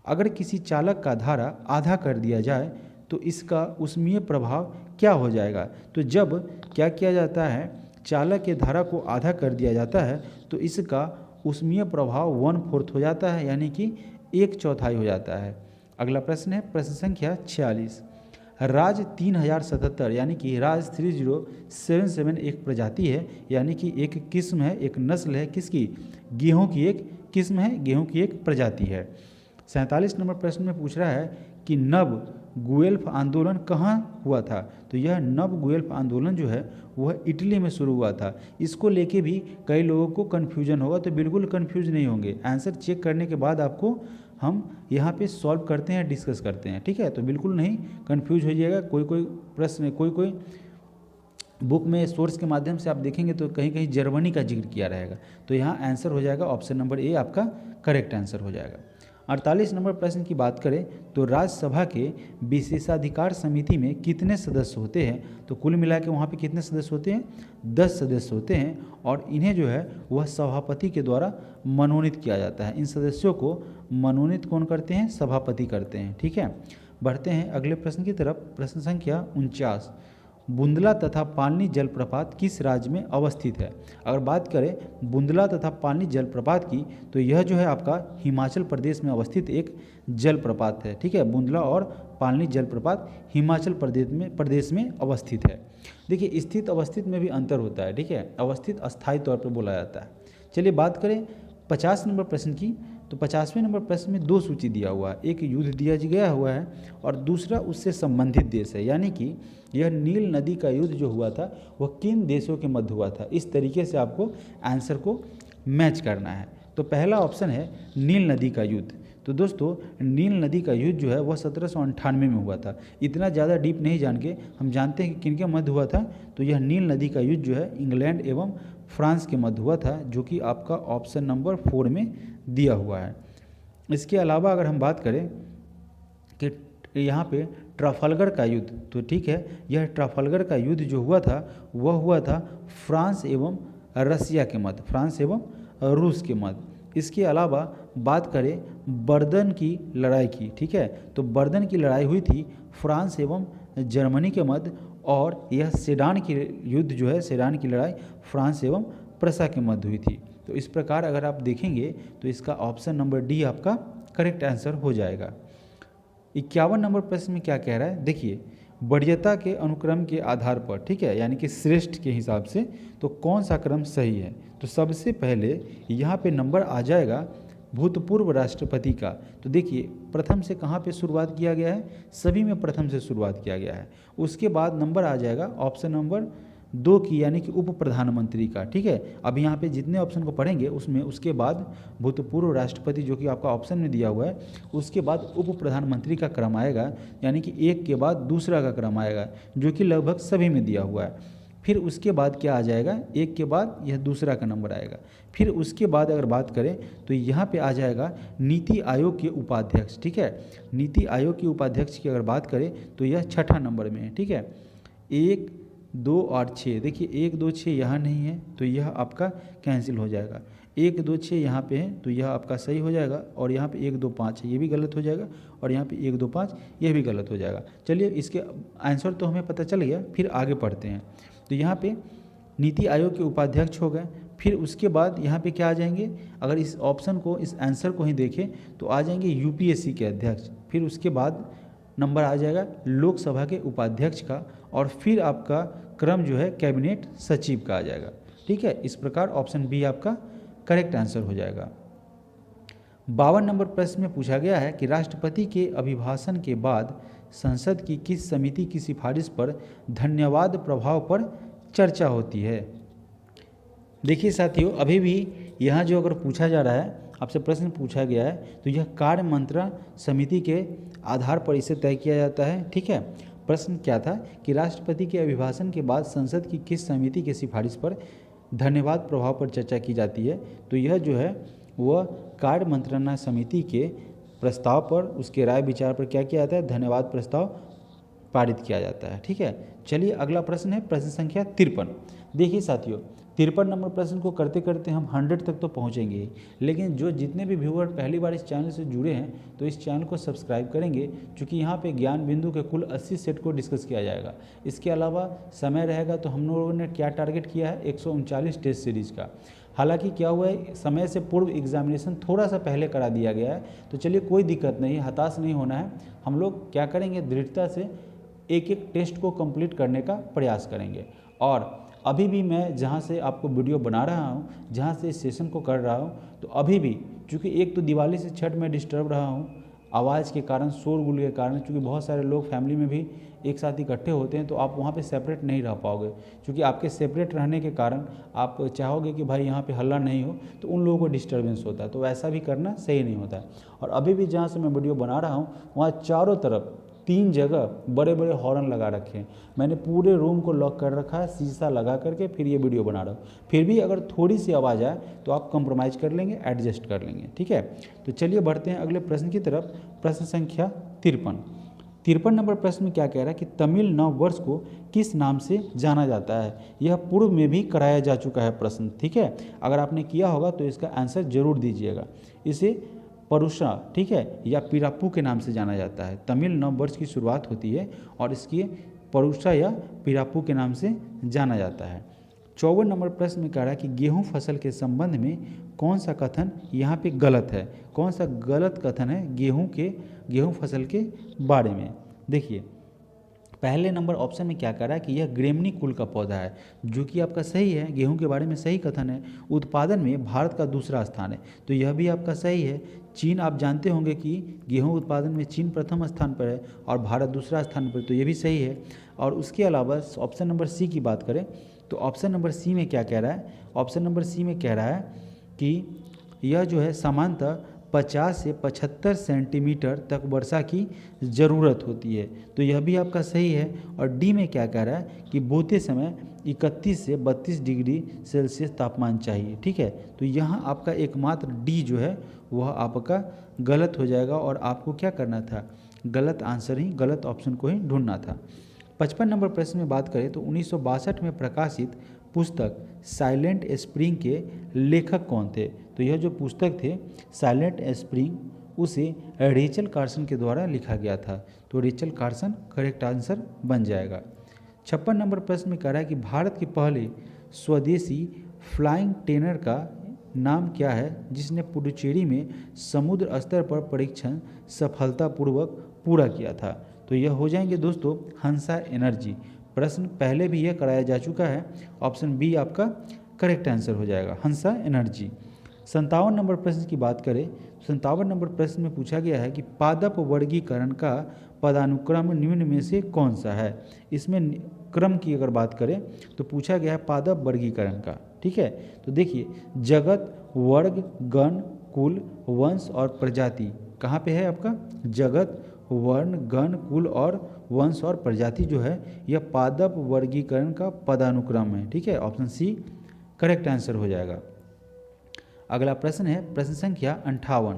अगर किसी चालक का धारा आधा कर दिया जाए तो इसका ऊष्मीय प्रभाव क्या हो जाएगा। तो जब क्या किया जाता है, चालक के धारा को आधा कर दिया जाता है तो इसका ऊष्मीय प्रभाव 1/4 हो जाता है, यानी कि 1/4 हो जाता है। अगला प्रश्न है प्रश्न संख्या 46। राज 3077 यानी कि राज 3077 एक प्रजाति है, यानी कि एक किस्म है, एक नस्ल है, किसकी, गेहूं की एक किस्म है, गेहूं की एक प्रजाति है। 47 नंबर प्रश्न में पूछ रहा है कि नव गुएल्फ आंदोलन कहाँ हुआ था। तो यह नव गुएल्फ आंदोलन जो है वह इटली में शुरू हुआ था। इसको लेके भी कई लोगों को कन्फ्यूजन होगा, तो बिल्कुल कन्फ्यूज नहीं होंगे। आंसर चेक करने के बाद आपको हम यहाँ पे सॉल्व करते हैं, डिस्कस करते हैं, ठीक है। तो बिल्कुल नहीं कन्फ्यूज हो जाइएगा। कोई प्रश्न, कोई बुक में सोर्स के माध्यम से आप देखेंगे तो कहीं कहीं जर्मनी का जिक्र किया रहेगा। तो यहाँ आंसर हो जाएगा ऑप्शन नंबर ए आपका करेक्ट आंसर हो जाएगा। 48 नंबर प्रश्न की बात करें तो राज्यसभा के विशेषाधिकार समिति में कितने सदस्य होते हैं। तो कुल मिला के वहाँ पे कितने सदस्य होते हैं, 10 सदस्य होते हैं, और इन्हें जो है वह सभापति के द्वारा मनोनीत किया जाता है। इन सदस्यों को मनोनीत कौन करते हैं, सभापति करते हैं, ठीक है। बढ़ते हैं अगले प्रश्न की तरफ, प्रश्न संख्या 49। बुंदला तथा पालनी जलप्रपात किस राज्य में अवस्थित है? अगर बात करें बुंदला तथा पालनी जलप्रपात की, तो यह जो है आपका हिमाचल प्रदेश में अवस्थित एक जलप्रपात है। ठीक है, बुंदला और पालनी जलप्रपात हिमाचल प्रदेश में अवस्थित है। देखिए, स्थित अवस्थित में भी अंतर होता है। ठीक है, अवस्थित अस्थायी तौर पर बोला जाता है। चलिए बात करें 50 नंबर प्रश्न की, तो 50वें नंबर प्रश्न में 2 सूची दिया हुआ है, एक युद्ध दिया गया हुआ है और दूसरा उससे संबंधित देश है, यानी कि यह नील नदी का युद्ध जो हुआ था वह किन देशों के मध्य हुआ था। इस तरीके से आपको आंसर को मैच करना है। तो पहला ऑप्शन है नील नदी का युद्ध। तो दोस्तों, नील नदी का युद्ध जो है वह 1798 में हुआ था। इतना ज़्यादा डीप नहीं जान के हम जानते हैं कि किनके मध्य हुआ था। तो यह नील नदी का युद्ध जो है इंग्लैंड एवं फ्रांस के मध्य हुआ था, जो कि आपका ऑप्शन नंबर 4 में दिया हुआ है। इसके अलावा अगर हम बात करें कि यहाँ पे ट्राफलगर का युद्ध, तो ठीक है, यह ट्राफलगर का युद्ध जो हुआ था वह हुआ था फ्रांस एवं रसिया के मध्य, फ्रांस एवं रूस के मध्य। इसके अलावा बात करें बर्दन की लड़ाई की, ठीक है, तो बर्दन की लड़ाई हुई थी फ्रांस एवं जर्मनी के मध्य, और यह सेडान की युद्ध जो है, सेडान की लड़ाई फ्रांस एवं प्रसा के मध्य हुई थी। तो इस प्रकार अगर आप देखेंगे तो इसका ऑप्शन नंबर डी आपका करेक्ट आंसर हो जाएगा। 51 नंबर प्रश्न में क्या कह रहा है, देखिए, वरीयता के अनुक्रम के आधार पर, ठीक है, यानी कि श्रेष्ठ के हिसाब से, तो कौन सा क्रम सही है? तो सबसे पहले यहाँ पे नंबर आ जाएगा भूतपूर्व राष्ट्रपति का। तो देखिए, प्रथम से कहाँ पे शुरुआत किया गया है? सभी में प्रथम से शुरुआत किया गया है। उसके बाद नंबर आ जाएगा ऑप्शन नंबर 2 की, यानी कि उप प्रधानमंत्री का। ठीक है, अब यहाँ पे जितने ऑप्शन को पढ़ेंगे उसमें उसके बाद भूतपूर्व राष्ट्रपति जो कि आपका ऑप्शन में दिया हुआ है, उसके बाद उप प्रधानमंत्री का क्रम आएगा, यानी कि एक के बाद दूसरा का क्रम आएगा, जो कि लगभग सभी में दिया हुआ है। फिर उसके बाद क्या आ जाएगा, एक के बाद यह दूसरा का नंबर आएगा। फिर उसके बाद अगर बात करें तो यहाँ पे आ जाएगा नीति आयोग के उपाध्यक्ष। ठीक है, नीति आयोग के उपाध्यक्ष की अगर बात करें तो यह 6ठा नंबर में है। ठीक है, 1, 2 और 6, देखिए 1, 2, 6 यहाँ नहीं है, तो यह आपका कैंसिल हो जाएगा। 1, 2, 6 यहाँ पे है, तो यह आपका सही हो जाएगा, और यहाँ पे 1, 2, 5 है, ये भी गलत हो जाएगा, और यहाँ पे 1, 2, 5 ये भी गलत हो जाएगा। चलिए, इसके आंसर तो हमें पता चल गया, फिर आगे पढ़ते हैं। तो यहाँ पे नीति आयोग के उपाध्यक्ष हो गए। फिर उसके बाद यहाँ पे क्या आ जाएंगे, अगर इस ऑप्शन को, इस आंसर को ही देखें तो आ जाएंगे यूपीएससी के अध्यक्ष। फिर उसके बाद नंबर आ जाएगा लोकसभा के उपाध्यक्ष का, और फिर आपका क्रम जो है कैबिनेट सचिव का आ जाएगा। ठीक है, इस प्रकार ऑप्शन बी आपका करेक्ट आंसर हो जाएगा। 52 नंबर प्रश्न में पूछा गया है कि राष्ट्रपति के अभिभाषण के बाद संसद की किस समिति की सिफारिश पर धन्यवाद प्रभाव पर चर्चा होती है? देखिए साथियों, अभी भी यहाँ जो अगर पूछा जा रहा है, आपसे प्रश्न पूछा गया है, तो यह कार्य मंत्रणा समिति के आधार पर इसे तय किया जाता है। ठीक है, प्रश्न क्या था कि राष्ट्रपति के अभिभाषण के बाद संसद की किस समिति की सिफारिश पर धन्यवाद प्रभाव पर चर्चा की जाती है? तो यह जो है वह कार्य मंत्रणा समिति के प्रस्ताव पर, उसके राय विचार पर क्या किया जाता है, धन्यवाद प्रस्ताव पारित किया जाता है। ठीक है, चलिए अगला प्रश्न है प्रश्न संख्या 53। देखिए साथियों, 53 नंबर प्रश्न को करते करते हम 100 तक तो पहुंचेंगे ही, लेकिन जो जितने भी व्यूअर पहली बार इस चैनल से जुड़े हैं तो इस चैनल को सब्सक्राइब करेंगे, क्योंकि यहाँ पे ज्ञान बिंदु के कुल 80 सेट को डिस्कस किया जाएगा। इसके अलावा समय रहेगा तो हम लोगों ने क्या टारगेट किया है, 139 टेस्ट सीरीज़ का। हालांकि क्या हुआ है, समय से पूर्व एग्जामिनेशन थोड़ा सा पहले करा दिया गया है, तो चलिए कोई दिक्कत नहीं, हताश नहीं होना है। हम लोग क्या करेंगे, दृढ़ता से एक एक टेस्ट को कंप्लीट करने का प्रयास करेंगे। और अभी भी मैं जहाँ से आपको वीडियो बना रहा हूँ, जहाँ से इस सेशन को कर रहा हूँ, तो अभी भी चूँकि एक तो दिवाली से छठ में डिस्टर्ब रहा हूँ आवाज़ के कारण, शोरगुल के कारण, क्योंकि बहुत सारे लोग फैमिली में भी एक साथ इकट्ठे होते हैं, तो आप वहाँ पे सेपरेट नहीं रह पाओगे। क्योंकि आपके सेपरेट रहने के कारण आप चाहोगे कि भाई यहाँ पे हल्ला नहीं हो, तो उन लोगों को डिस्टर्बेंस होता है, तो वैसा भी करना सही नहीं होता है। और अभी भी जहाँ से मैं वीडियो बना रहा हूँ वहाँ चारों तरफ 3 जगह बड़े बड़े हॉर्न लगा रखे हैं। मैंने पूरे रूम को लॉक कर रखा है, शीशा लगा करके फिर ये वीडियो बना रहा हूँ। फिर भी अगर थोड़ी सी आवाज़ आए तो आप कंप्रोमाइज़ कर लेंगे, एडजस्ट कर लेंगे। ठीक है, तो चलिए बढ़ते हैं अगले प्रश्न की तरफ। प्रश्न संख्या 53 नंबर प्रश्न में क्या कह रहा है कि तमिल नव वर्ष को किस नाम से जाना जाता है? यह पूर्व में भी कराया जा चुका है प्रश्न। ठीक है, अगर आपने किया होगा तो इसका आंसर जरूर दीजिएगा। इसे परुषा, ठीक है, या पिराप्पू के नाम से जाना जाता है। तमिल नव वर्ष की शुरुआत होती है और इसकी परुषा या पिरापू के नाम से जाना जाता है। 54 नंबर प्रश्न में कह रहा है कि गेहूं फसल के संबंध में कौन सा कथन यहाँ पे गलत है, कौन सा गलत कथन है गेहूं फसल के बारे में। देखिए पहले नंबर ऑप्शन में क्या कह रहा है कि यह ग्रेमनी कुल का पौधा है, जो कि आपका सही है, गेहूं के बारे में सही कथन है। उत्पादन में भारत का दूसरा स्थान है, तो यह भी आपका सही है। चीन, आप जानते होंगे कि गेहूं उत्पादन में चीन प्रथम स्थान पर है और भारत दूसरा स्थान पर, तो ये भी सही है। और उसके अलावा ऑप्शन नंबर सी की बात करें तो ऑप्शन नंबर सी में क्या कह रहा है, ऑप्शन नंबर सी में कह रहा है कि यह जो है सामान्यतः 50 से 75 सेंटीमीटर तक वर्षा की ज़रूरत होती है, तो यह भी आपका सही है। और डी में क्या कह रहा है कि बोते समय 31 से 32 डिग्री सेल्सियस तापमान चाहिए। ठीक है, तो यहाँ आपका एकमात्र डी जो है वह आपका गलत हो जाएगा और आपको क्या करना था, गलत आंसर ही, गलत ऑप्शन को ही ढूंढना था। 55 नंबर प्रश्न में बात करें तो 1962 में प्रकाशित पुस्तक साइलेंट स्प्रिंग के लेखक कौन थे, तो यह जो पुस्तक थे साइलेंट स्प्रिंग, उसे रेचल कार्सन के द्वारा लिखा गया था, तो रेचल कार्सन करेक्ट आंसर बन जाएगा। 56 नंबर प्रश्न में कह रहा है कि भारत के पहले स्वदेशी फ्लाइंग टेनर का नाम क्या है जिसने पुडुचेरी में समुद्र स्तर पर परीक्षण सफलतापूर्वक पूरा किया था, तो यह हो जाएंगे दोस्तों हंसा एनर्जी। प्रश्न पहले भी यह कराया जा चुका है, ऑप्शन बी आपका करेक्ट आंसर हो जाएगा, हंसा एनर्जी। 57 नंबर प्रश्न की बात करें, 57 नंबर प्रश्न में पूछा गया है कि पादप वर्गीकरण का पदानुक्रम निम्न में से कौन सा है। इसमें क्रम की अगर बात करें तो पूछा गया है पादप वर्गीकरण का। ठीक है, तो देखिए जगत, वर्ग, गण, कुल, वंश और प्रजाति कहाँ पे है आपका, जगत, वर्ण, गण, कुल और वंश और प्रजाति जो है यह पादप वर्गीकरण का पदानुक्रम है। ठीक है, ऑप्शन सी करेक्ट आंसर हो जाएगा। अगला प्रश्न है प्रश्न संख्या 58।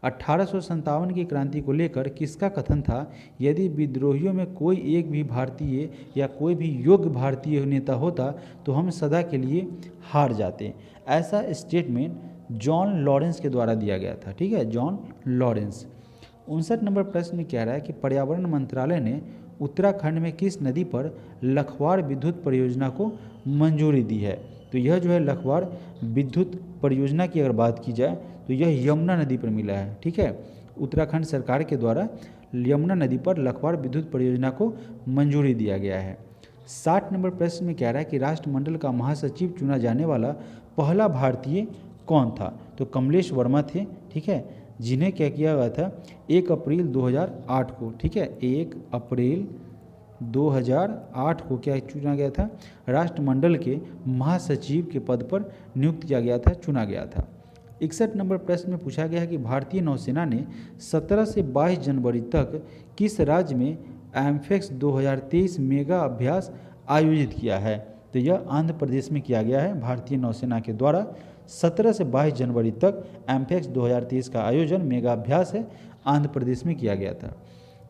1857 की क्रांति को लेकर किसका कथन था, यदि विद्रोहियों में कोई एक भी भारतीय या कोई भी योग्य भारतीय नेता होता तो हम सदा के लिए हार जाते। ऐसा स्टेटमेंट जॉन लॉरेंस के द्वारा दिया गया था। ठीक है, जॉन लॉरेंस। 59 नंबर प्रश्न में कह रहा है कि पर्यावरण मंत्रालय ने उत्तराखंड में किस नदी पर लखवाड़ विद्युत परियोजना को मंजूरी दी है, तो यह जो है लखवाड़ विद्युत परियोजना की अगर बात की जाए तो यह यमुना नदी पर मिला है। ठीक है, उत्तराखंड सरकार के द्वारा यमुना नदी पर लखवाड़ विद्युत परियोजना को मंजूरी दिया गया है। 60 नंबर प्रश्न में कह रहा है कि राष्ट्रमंडल का महासचिव चुना जाने वाला पहला भारतीय कौन था, तो कमलेश वर्मा थे। ठीक है, जिन्हें क्या किया गया था 1 अप्रैल 2008 को। ठीक है, 1 अप्रैल 2008 को क्या चुना गया था, राष्ट्रमंडल के महासचिव के पद पर नियुक्त किया गया था, चुना गया था। 61 नंबर प्रश्न में पूछा गया है कि भारतीय नौसेना ने 17 से 22 जनवरी तक किस राज्य में एम्फेक्स 2023 मेगा अभ्यास आयोजित किया है, तो यह आंध्र प्रदेश में किया गया है। भारतीय नौसेना के द्वारा 17 से 22 जनवरी तक एम्फेक्स 2023 का आयोजन मेगा अभ्यास है आंध्र प्रदेश में किया गया था।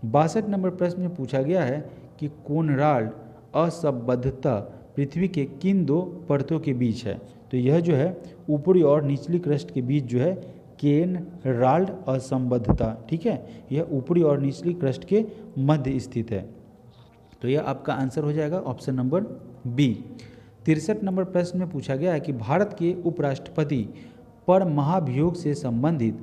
62 नंबर प्रश्न में पूछा गया है कि कोनराड असंबद्धता पृथ्वी के किन दो परतों के बीच है, तो यह जो है ऊपरी और निचली क्रस्ट के बीच जो है केनराल्ड असंबद्धता। ठीक है, यह ऊपरी और निचली क्रस्ट के मध्य स्थित है, तो यह आपका आंसर हो जाएगा ऑप्शन नंबर बी। 63 नंबर प्रश्न में पूछा गया है कि भारत के उपराष्ट्रपति पर महाभियोग से संबंधित,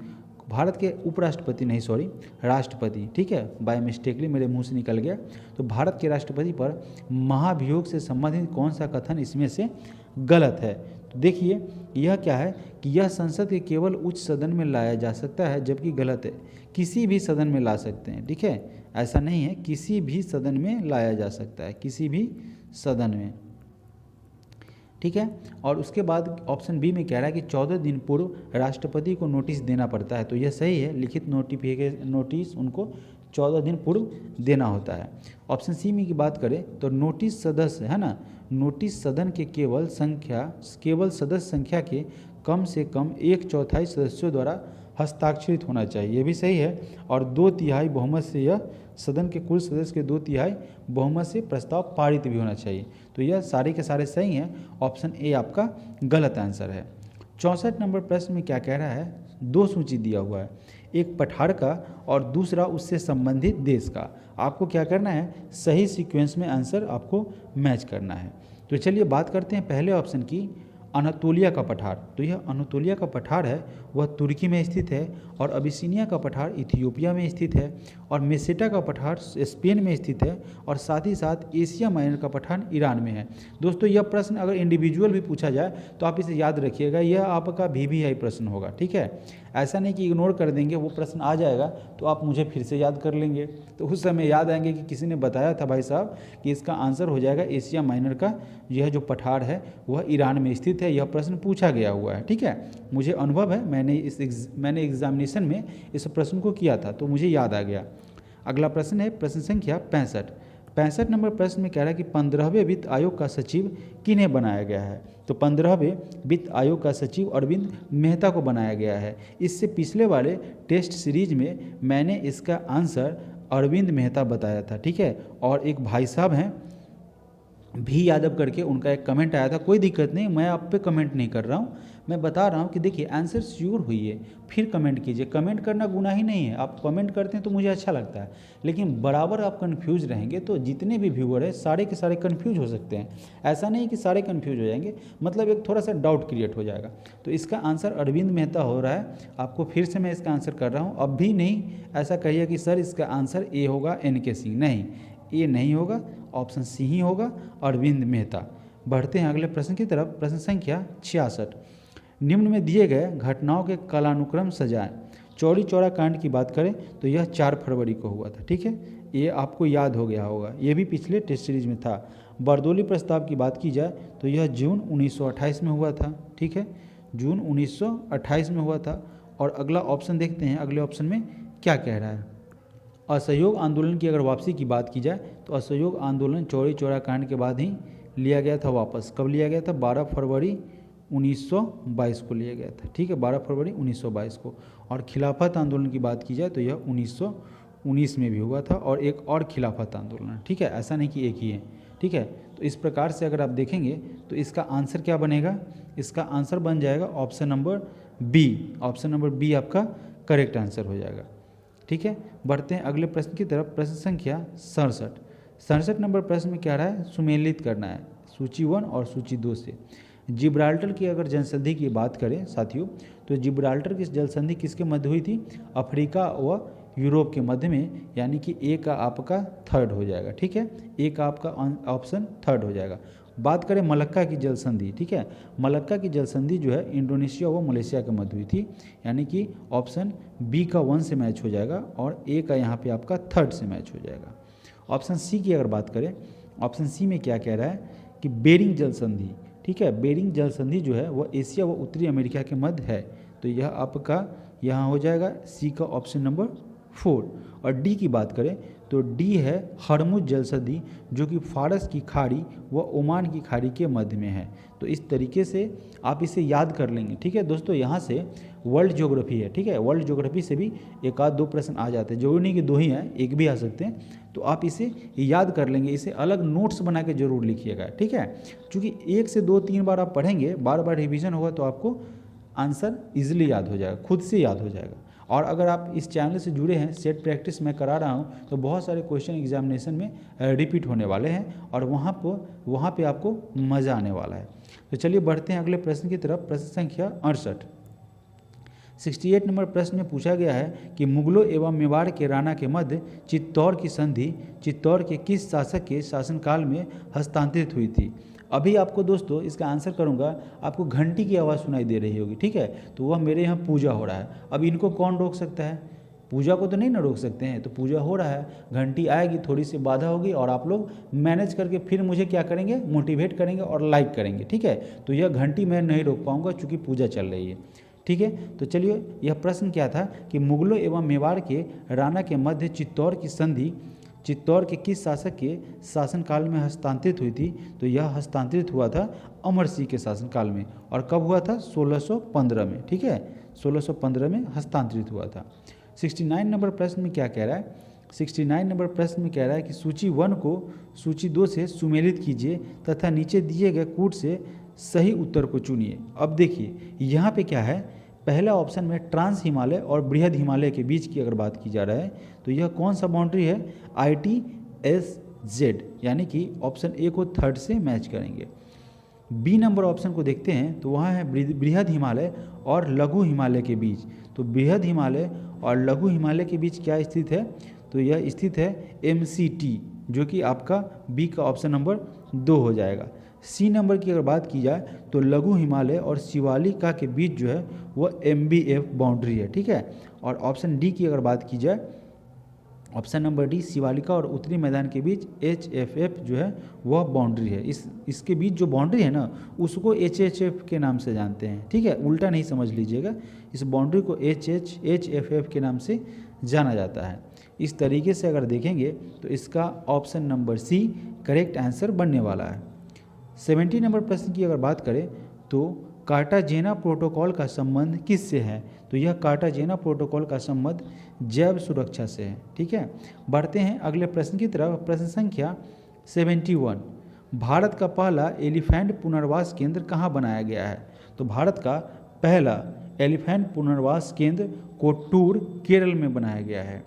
भारत के उपराष्ट्रपति नहीं सॉरी राष्ट्रपति, ठीक है, बाय मिस्टेकली मेरे मुंह से निकल गया, तो भारत के राष्ट्रपति पर महाभियोग से संबंधित कौन सा कथन इसमें से गलत है। तो देखिए यह क्या है कि यह संसद के केवल उच्च सदन में लाया जा सकता है, जबकि गलत है, किसी भी सदन में ला सकते हैं। ठीक है, ऐसा नहीं है, किसी भी सदन में लाया जा सकता है, किसी भी सदन में। ठीक है, और उसके बाद ऑप्शन बी में कह रहा है कि 14 दिन पूर्व राष्ट्रपति को नोटिस देना पड़ता है, तो यह सही है, लिखित नोटिस उनको 14 दिन पूर्व देना होता है। ऑप्शन सी में की बात करें तो नोटिस सदस्य है ना, नोटिस सदन के केवल सदस्य संख्या के कम से कम 1/4 सदस्यों द्वारा हस्ताक्षरित होना चाहिए, ये भी सही है, और 2/3 बहुमत से यह सदन के कुल सदस्य के 2/3 बहुमत से प्रस्ताव पारित भी होना चाहिए, तो यह सारे के सारे सही हैं। ऑप्शन ए आपका गलत आंसर है। 64 नंबर प्रश्न में क्या कह रहा है, दो सूची दिया हुआ है, एक पठार का और दूसरा उससे संबंधित देश का। आपको क्या करना है, सही सीक्वेंस में आंसर आपको मैच करना है। तो चलिए बात करते हैं पहले ऑप्शन की, अनातोलिया का पठार। तो यह अनातोलिया का पठार है वह तुर्की में स्थित है, और अबिसिनिया का पठार इथियोपिया में स्थित है, और मेसेटा का पठार स्पेन में स्थित है, और साथ ही साथ एशिया माइनर का पठार ईरान में है। दोस्तों यह प्रश्न अगर इंडिविजुअल भी पूछा जाए तो आप इसे याद रखिएगा, यह आपका VVI प्रश्न होगा, ठीक है। ऐसा नहीं कि इग्नोर कर देंगे, वो प्रश्न आ जाएगा तो आप मुझे फिर से याद कर लेंगे, तो उस समय याद आएंगे कि किसी ने बताया था भाई साहब कि इसका आंसर हो जाएगा एशिया माइनर का यह जो पठार है वह ईरान में स्थित है। यह प्रश्न पूछा गया हुआ है, ठीक है। मुझे अनुभव है, मैंने एग्जामिनेशन में इस प्रश्न को किया था तो मुझे याद आ गया। अगला प्रश्न है प्रश्न संख्या 65 नंबर प्रश्न में कह रहा है कि 15वें वित्त आयोग का सचिव किन्हें बनाया गया है। तो 15वें वित्त आयोग का सचिव अरविंद मेहता को बनाया गया है। इससे पिछले वाले टेस्ट सीरीज में मैंने इसका आंसर अरविंद मेहता बताया था, ठीक है। और एक भाई साहब हैं भी यादव करके, उनका एक कमेंट आया था, कोई दिक्कत नहीं, मैं आप पे कमेंट नहीं कर रहा हूँ, मैं बता रहा हूँ कि देखिए आंसर श्योर होइए फिर कमेंट कीजिए। कमेंट करना गुनाह ही नहीं है, आप कमेंट करते हैं तो मुझे अच्छा लगता है, लेकिन बराबर आप कंफ्यूज रहेंगे तो जितने भी व्यूअर हैं सारे के सारे कंफ्यूज हो सकते हैं। ऐसा नहीं कि सारे कंफ्यूज हो जाएंगे, मतलब एक थोड़ा सा डाउट क्रिएट हो जाएगा। तो इसका आंसर अरविंद मेहता हो रहा है। आपको फिर से मैं इसका आंसर कर रहा हूँ, अब भी नहीं ऐसा कहिए कि सर इसका आंसर ए होगा NK सिंह, नहीं, ये नहीं होगा, ऑप्शन सी ही होगा, अरविंद मेहता। बढ़ते हैं अगले प्रश्न की तरफ, प्रश्न संख्या 66। निम्न में दिए गए घटनाओं के कालानुक्रम सजाएं। चौरी चौरा कांड की बात करें तो यह 4 फरवरी को हुआ था, ठीक है, ये आपको याद हो गया होगा, ये भी पिछले टेस्ट सीरीज में था। बरदौली प्रस्ताव की बात की जाए तो यह जून 1928 में हुआ था, ठीक है, जून 1928 में हुआ था। और अगला ऑप्शन देखते हैं, अगले ऑप्शन में क्या कह रहा है। असहयोग आंदोलन की अगर वापसी की बात की जाए तो असहयोग आंदोलन चौरी चौरा कांड के बाद ही लिया गया था वापस। कब लिया गया था, 12 फरवरी 1922 को लिया गया था, ठीक है, 12 फरवरी 1922 को। और खिलाफत आंदोलन की बात की जाए तो यह 1919 में भी हुआ था, और एक और खिलाफत आंदोलन, ठीक है, ऐसा नहीं कि एक ही है, ठीक है। तो इस प्रकार से अगर आप देखेंगे तो इसका आंसर क्या बनेगा, इसका आंसर बन जाएगा option number B. Option number B आपका करेक्ट आंसर हो जाएगा, ठीक है। बढ़ते हैं अगले प्रश्न की तरफ, प्रश्न संख्या 67 नंबर प्रश्न में क्या रहा है, सुमेलित करना है सूची 1 और सूची 2 से। जिब्राल्टर की अगर जनसंधि की बात करें साथियों, तो जिब्राल्टर की जलसंधि किसके मध्य हुई थी, अफ्रीका व यूरोप के मध्य में, यानी कि ए का आपका थर्ड हो जाएगा, ठीक है, ए का आपका ऑप्शन थर्ड हो जाएगा। बात करें मलक्का की जलसंधि, ठीक है, मलक्का की जलसंधि जो है इंडोनेशिया व मलेशिया के मध्य हुई थी, यानी कि ऑप्शन बी का 1 से मैच हो जाएगा और ए का यहाँ पे आपका थर्ड से मैच हो जाएगा। ऑप्शन सी की अगर बात करें, ऑप्शन सी में क्या कह रहा है कि बेरिंग जलसंधि, ठीक है, बेरिंग जलसंधि जो है वह एशिया व उत्तरी अमेरिका के मध्य है, तो यह आपका यहाँ हो जाएगा सी का ऑप्शन नंबर 4। और डी की बात करें तो डी है हरमुज जलसंधि, जो कि फारस की खाड़ी व ओमान की खाड़ी के मध्य में है। तो इस तरीके से आप इसे याद कर लेंगे, ठीक है दोस्तों। यहाँ से वर्ल्ड ज्योग्राफी है, ठीक है, वर्ल्ड ज्योग्राफी से भी एक आध 2 प्रश्न आ जाते हैं, जरूरी नहीं कि 2 ही हैं, एक भी आ सकते हैं, तो आप इसे याद कर लेंगे। इसे अलग नोट्स बना के जरूर लिखिएगा, ठीक है, क्योंकि 1 से 2-3 बार आप पढ़ेंगे, बार बार रिविजन होगा तो आपको आंसर ईजिली याद हो जाएगा, खुद से याद हो जाएगा। और अगर आप इस चैनल से जुड़े हैं, सेट प्रैक्टिस मैं करा रहा हूं, तो बहुत सारे क्वेश्चन एग्जामिनेशन में रिपीट होने वाले हैं और वहां पे आपको मज़ा आने वाला है। तो चलिए बढ़ते हैं अगले प्रश्न की तरफ, प्रश्न संख्या 68 नंबर प्रश्न में पूछा गया है कि मुगलों एवं मेवाड़ के राणा के मध्य चित्तौड़ की संधि चित्तौड़ के किस शासक के शासनकाल में हस्तांतरित हुई थी। अभी आपको दोस्तों इसका आंसर करूंगा, आपको घंटी की आवाज़ सुनाई दे रही होगी, ठीक है, तो वह मेरे यहाँ पूजा हो रहा है। अब इनको कौन रोक सकता है, पूजा को तो नहीं ना रोक सकते हैं, तो पूजा हो रहा है, घंटी आएगी, थोड़ी सी बाधा होगी और आप लोग मैनेज करके फिर मुझे क्या करेंगे, मोटिवेट करेंगे और लाइक करेंगे, ठीक है। तो यह घंटी मैं नहीं रोक पाऊँगा चूँकि पूजा चल रही है, ठीक है। तो चलिए, यह प्रश्न क्या था कि मुगलों एवं मेवाड़ के राणा के मध्य चित्तौड़ की संधि चित्तौड़ के किस शासक के शासनकाल में हस्तांतरित हुई थी। तो यह हस्तांतरित हुआ था अमर सिंह के शासनकाल में, और कब हुआ था, 1615 में, ठीक है, 1615 में हस्तांतरित हुआ था। 69 नंबर प्रश्न में क्या कह रहा है, 69 नंबर प्रश्न में कह रहा है कि सूची 1 को सूची 2 से सुमेलित कीजिए तथा नीचे दिए गए कूट से सही उत्तर को चुनिए। अब देखिए यहाँ पे क्या है, पहला ऑप्शन में ट्रांस हिमालय और बृहद हिमालय के बीच की अगर बात की जा रहा है तो यह कौन सा बाउंड्री है, ITSZ, यानी कि ऑप्शन ए को थर्ड से मैच करेंगे। बी नंबर ऑप्शन को देखते हैं तो वहाँ है बृहद हिमालय और लघु हिमालय के बीच। तो बृहद हिमालय और लघु हिमालय के बीच क्या स्थित है, तो यह स्थित है MCT, जो कि आपका बी का ऑप्शन नंबर 2 हो जाएगा। सी नंबर की अगर बात की जाए तो लघु हिमालय और शिवालिका के बीच जो है वह MBF बाउंड्री है, ठीक है। और ऑप्शन डी की अगर बात की जाए, ऑप्शन नंबर डी, शिवालिका और उत्तरी मैदान के बीच HFF जो है वह बाउंड्री है। इसके बीच जो बाउंड्री है ना उसको HHF के नाम से जानते हैं, ठीक है, उल्टा नहीं समझ लीजिएगा। इस बाउंड्री को HFF के नाम से जाना जाता है। इस तरीके से अगर देखेंगे तो इसका option number C correct answer बनने वाला है। 70 नंबर प्रश्न की अगर बात करें तो कार्टाजेना प्रोटोकॉल का संबंध किससे है, तो यह कार्टाजेना प्रोटोकॉल का संबंध जैव सुरक्षा से है, ठीक है। बढ़ते हैं अगले प्रश्न की तरफ। प्रश्न संख्या 71, भारत का पहला एलिफेंट पुनर्वास केंद्र कहाँ बनाया गया है, तो भारत का पहला एलिफेंट पुनर्वास केंद्र कोट्टूर, केरल में बनाया गया है।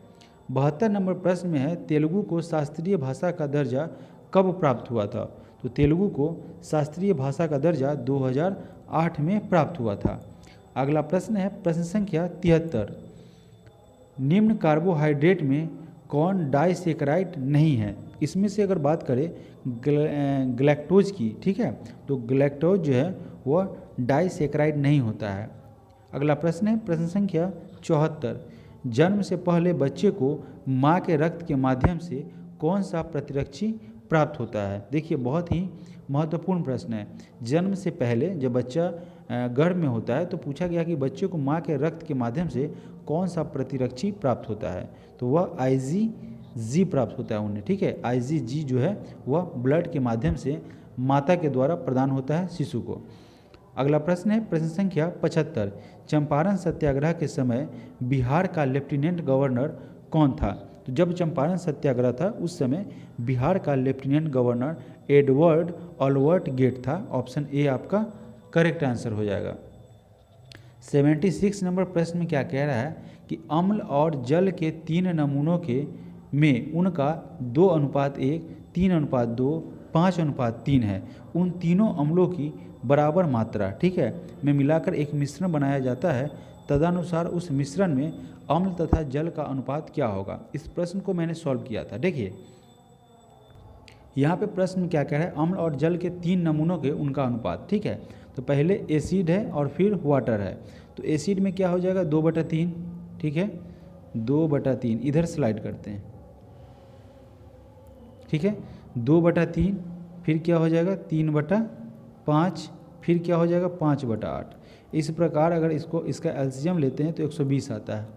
72 नंबर प्रश्न में है, तेलुगु को शास्त्रीय भाषा का दर्जा कब प्राप्त हुआ था, तो तेलुगु को शास्त्रीय भाषा का दर्जा 2008 में प्राप्त हुआ था। अगला प्रश्न है प्रश्न संख्या 73, निम्न कार्बोहाइड्रेट में कौन डाइसेकेराइड नहीं है, इसमें से अगर बात करें ग्लैक्टोज की, ठीक है, तो ग्लैक्टोज जो है वह डाइसेकेराइड नहीं होता है। अगला प्रश्न है प्रश्न संख्या 74, जन्म से पहले बच्चे को माँ के रक्त के माध्यम से कौन सा प्रतिरक्षी प्राप्त होता है। देखिए बहुत ही महत्वपूर्ण प्रश्न है। जन्म से पहले जब बच्चा गर्भ में होता है तो पूछा गया कि बच्चे को माँ के रक्त के माध्यम से कौन सा प्रतिरक्षी प्राप्त होता है, तो वह IgG प्राप्त होता है उन्हें, ठीक है। IgG जो है वह ब्लड के माध्यम से माता के द्वारा प्रदान होता है शिशु को। अगला प्रश्न है प्रश्न संख्या 75, चंपारण सत्याग्रह के समय बिहार का लेफ्टिनेंट गवर्नर कौन था, तो जब चंपारण सत्याग्रह था उस समय बिहार का लेफ्टिनेंट गवर्नर एडवर्ड ऑलवर्ट गेट था। ऑप्शन ए आपका करेक्ट आंसर हो जाएगा। 76 नंबर प्रश्न में क्या कह रहा है कि अम्ल और जल के 3 नमूनों के में उनका 2:1, 3:2, 5:3 है। उन तीनों अम्लों की बराबर मात्रा, ठीक है, में मिलाकर एक मिश्रण बनाया जाता है। तदनुसार उस मिश्रण में अम्ल तथा जल का अनुपात क्या होगा। इस प्रश्न को मैंने सॉल्व किया था। देखिए यहाँ पे प्रश्न क्या कह रहा है, अम्ल और जल के 3 नमूनों के उनका अनुपात, ठीक है। तो पहले एसिड है और फिर वाटर है। तो एसिड में क्या हो जाएगा 2/3, ठीक है, 2/3 इधर स्लाइड करते हैं, ठीक है, 2/3, फिर क्या हो जाएगा 3/5, फिर क्या हो जाएगा 5/8। इस प्रकार अगर इसका एलसीएम लेते हैं तो 120 आता है।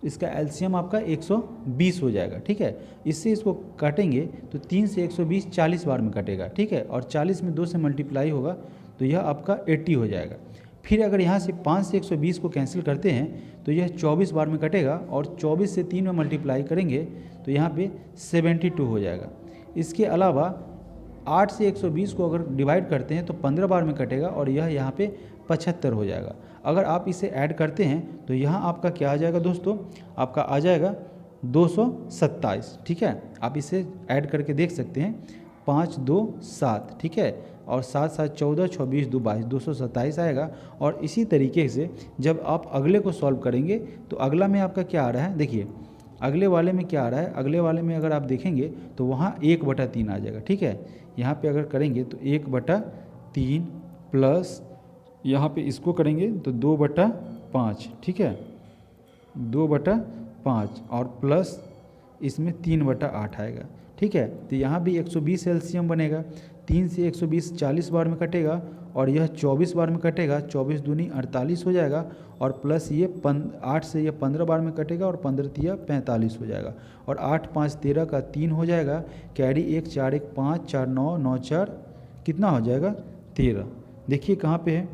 इसका एलसीएम आपका 120 हो जाएगा, ठीक है। इससे इसको काटेंगे तो 3 से 120 40 बार में कटेगा, ठीक है, और 40 में 2 से मल्टीप्लाई होगा तो यह आपका 80 हो जाएगा। फिर अगर यहाँ से 5 से 120 को कैंसिल करते हैं तो यह 24 बार में कटेगा, और 24 से 3 में मल्टीप्लाई करेंगे तो यहाँ पे 72 हो जाएगा। इसके अलावा 8 से 120 को अगर डिवाइड करते हैं तो 15 बार में कटेगा, और यह यहाँ पे 75 हो जाएगा। अगर आप इसे ऐड करते हैं तो यहाँ आपका क्या आ जाएगा दोस्तों, आपका आ जाएगा 227, ठीक है। आप इसे ऐड करके देख सकते हैं, 5, 2, 7, ठीक है, और 7, 7, 14, 24, 2, 22, 227 आएगा। और इसी तरीके से जब आप अगले को सॉल्व करेंगे तो अगला में आपका क्या आ रहा है, देखिए अगले वाले में क्या आ रहा है, अगले वाले में अगर आप देखेंगे तो वहाँ 1/3 आ जाएगा, ठीक है। यहाँ पे अगर करेंगे तो 1/3 प्लस यहाँ पे इसको करेंगे तो 2/5, ठीक है, 2/5 और प्लस इसमें 3/8 आएगा, ठीक है। तो यहाँ भी 120 एलसीएम बनेगा। 3 से 120 40 बार में कटेगा, और यह 24 बार में कटेगा, 24 दूनी 48 हो जाएगा, और प्लस ये 8 से ये 15 बार में कटेगा, और 15 तिया 45 हो जाएगा, और 8, 5, 13 का 3 हो जाएगा, कैरी 1, 4, 1, 5, 4, 9, 9, 4 कितना हो जाएगा 13। देखिए कहाँ पे है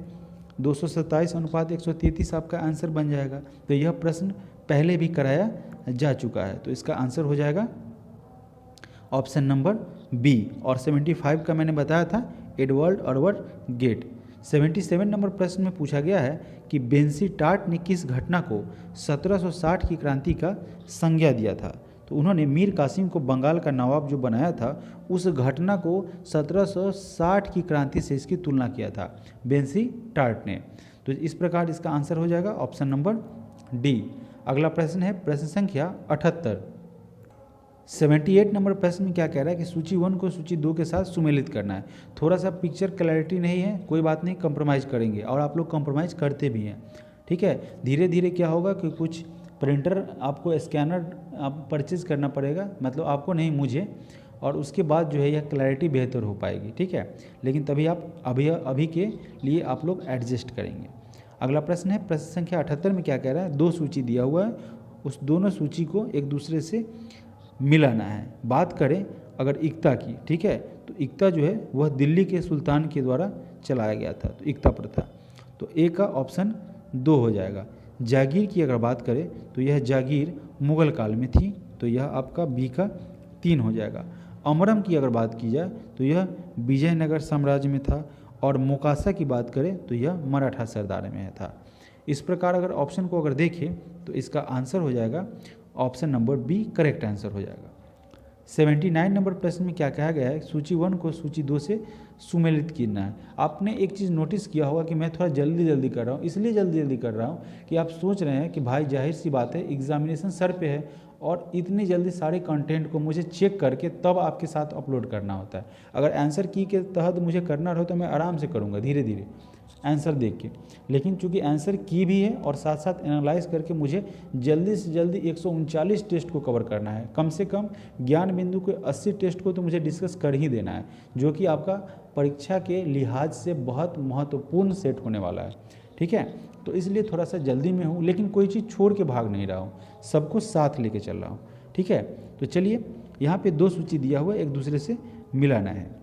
227:133 आपका आंसर बन जाएगा। तो यह प्रश्न पहले भी कराया जा चुका है, तो इसका आंसर हो जाएगा ऑप्शन नंबर बी। और 75 का मैंने बताया था एडवर्ड ऑलवर्ट गेट। 77 नंबर प्रश्न में पूछा गया है कि बेंसीटाट ने किस घटना को 1760 की क्रांति का संज्ञा दिया था। तो उन्होंने मीर कासिम को बंगाल का नवाब जो बनाया था उस घटना को 1760 की क्रांति से इसकी तुलना किया था बेंसीटाट ने। तो इस प्रकार इसका आंसर हो जाएगा ऑप्शन नंबर डी। अगला प्रश्न है प्रश्न संख्या 78। 78 नंबर प्रश्न में क्या कह रहा है कि सूची 1 को सूची 2 के साथ सुमेलित करना है। थोड़ा सा पिक्चर क्लैरिटी नहीं है, कोई बात नहीं, कंप्रोमाइज़ करेंगे और आप लोग कंप्रोमाइज़ करते भी हैं, ठीक है। धीरे धीरे क्या होगा कि कुछ प्रिंटर आपको स्कैनर आप परचेज करना पड़ेगा, मतलब आपको नहीं मुझे, और उसके बाद जो है यह क्लैरिटी बेहतर हो पाएगी, ठीक है। लेकिन तभी आप अभी के लिए आप लोग एडजस्ट करेंगे। अगला प्रश्न है प्रश्न संख्या 78 में क्या कह रहा है, 2 सूची दिया हुआ है, उस दोनों सूची को एक दूसरे से मिलाना है। बात करें अगर इक्ता की, ठीक है, तो इक्ता जो है वह दिल्ली के सुल्तान के द्वारा चलाया गया था, तो इक्ता प्रथा, तो ए का ऑप्शन 2 हो जाएगा। जागीर की अगर बात करें तो यह जागीर मुगल काल में थी, तो यह आपका बी का 3 हो जाएगा। अमरम की अगर बात की जाए तो यह विजयनगर साम्राज्य में था, और मोकासा की बात करें तो यह मराठा सरदार में था। इस प्रकार अगर ऑप्शन को अगर देखें तो इसका आंसर हो जाएगा option number B, correct answer हो जाएगा। 79 नंबर प्रश्न में क्या कहा गया है, सूची 1 को सूची 2 से सुमेलित करना है। आपने एक चीज़ नोटिस किया होगा कि मैं थोड़ा जल्दी कर रहा हूँ, इसलिए जल्दी कर रहा हूँ कि आप सोच रहे हैं कि भाई जाहिर सी बात है एग्जामिनेशन सर पे है और इतनी जल्दी सारे कंटेंट को मुझे चेक करके तब आपके साथ अपलोड करना होता है। अगर आंसर की के तहत मुझे करना रहो तो मैं आराम से करूँगा, धीरे धीरे आंसर देख के, लेकिन चूंकि आंसर की भी है और साथ साथ एनालाइज करके मुझे जल्दी से जल्दी 139 टेस्ट को कवर करना है। कम से कम ज्ञान बिंदु के 80 टेस्ट को तो मुझे डिस्कस कर ही देना है, जो कि आपका परीक्षा के लिहाज से बहुत महत्वपूर्ण सेट होने वाला है, ठीक है। तो इसलिए थोड़ा सा जल्दी में हूँ, लेकिन कोई चीज़ छोड़ के भाग नहीं रहा हूँ, सबको साथ लेके चल रहा हूँ, ठीक है। तो चलिए यहाँ पे 2 सूची दिया हुआ है, एक दूसरे से मिलाना है।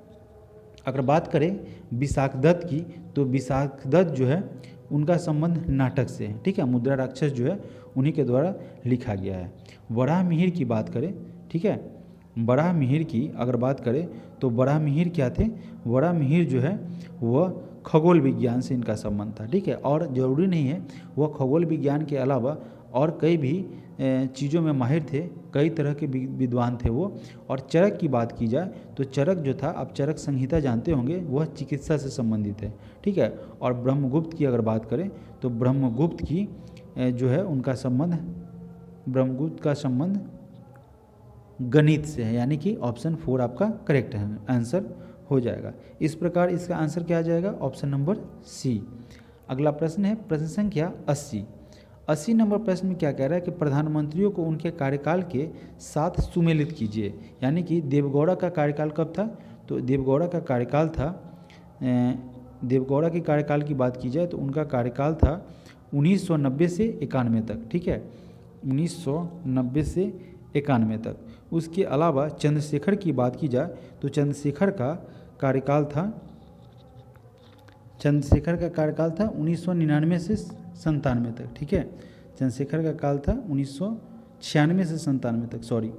अगर बात करें विशाख दत्त की, तो विशाख दत्त जो है उनका संबंध नाटक से है, ठीक है। मुद्रा राक्षस जो है उन्हीं के द्वारा लिखा गया है। वराह मिहिर की बात करें, ठीक है, वराह मिहिर की अगर बात करें तो वराह मिहिर क्या थे, वराह मिहिर जो है वह खगोल विज्ञान से इनका संबंध था, ठीक है। और ज़रूरी नहीं है वह खगोल विज्ञान के अलावा और कई भी चीज़ों में माहिर थे, कई तरह के विद्वान थे वो। और चरक की बात की जाए तो चरक जो था, आप चरक संहिता जानते होंगे, वह चिकित्सा से संबंधित है, ठीक है। और ब्रह्मगुप्त की अगर बात करें तो ब्रह्मगुप्त की जो है उनका संबंध, ब्रह्मगुप्त का संबंध गणित से है, यानी कि ऑप्शन 4 आपका करेक्ट आंसर हो जाएगा। इस प्रकार इसका आंसर क्या आ जाएगा, ऑप्शन नंबर सी। अगला प्रश्न है प्रश्न संख्या 80। 80 नंबर प्रश्न में क्या कह रहा है कि प्रधानमंत्रियों को उनके कार्यकाल के साथ सुमेलित कीजिए, यानी कि देवगौड़ा का कार्यकाल कब था, तो देवगौड़ा का कार्यकाल था, देवगौड़ा के कार्यकाल की बात की जाए तो उनका कार्यकाल था 1990 से 91 तक, ठीक है, 1990 से 91 तक। उसके अलावा चंद्रशेखर की बात की जाए तो चंद्रशेखर का कार्यकाल था 1999 से 97 तक, ठीक है। चंद्रशेखर का काल था 1996 से 97 तक, सॉरी,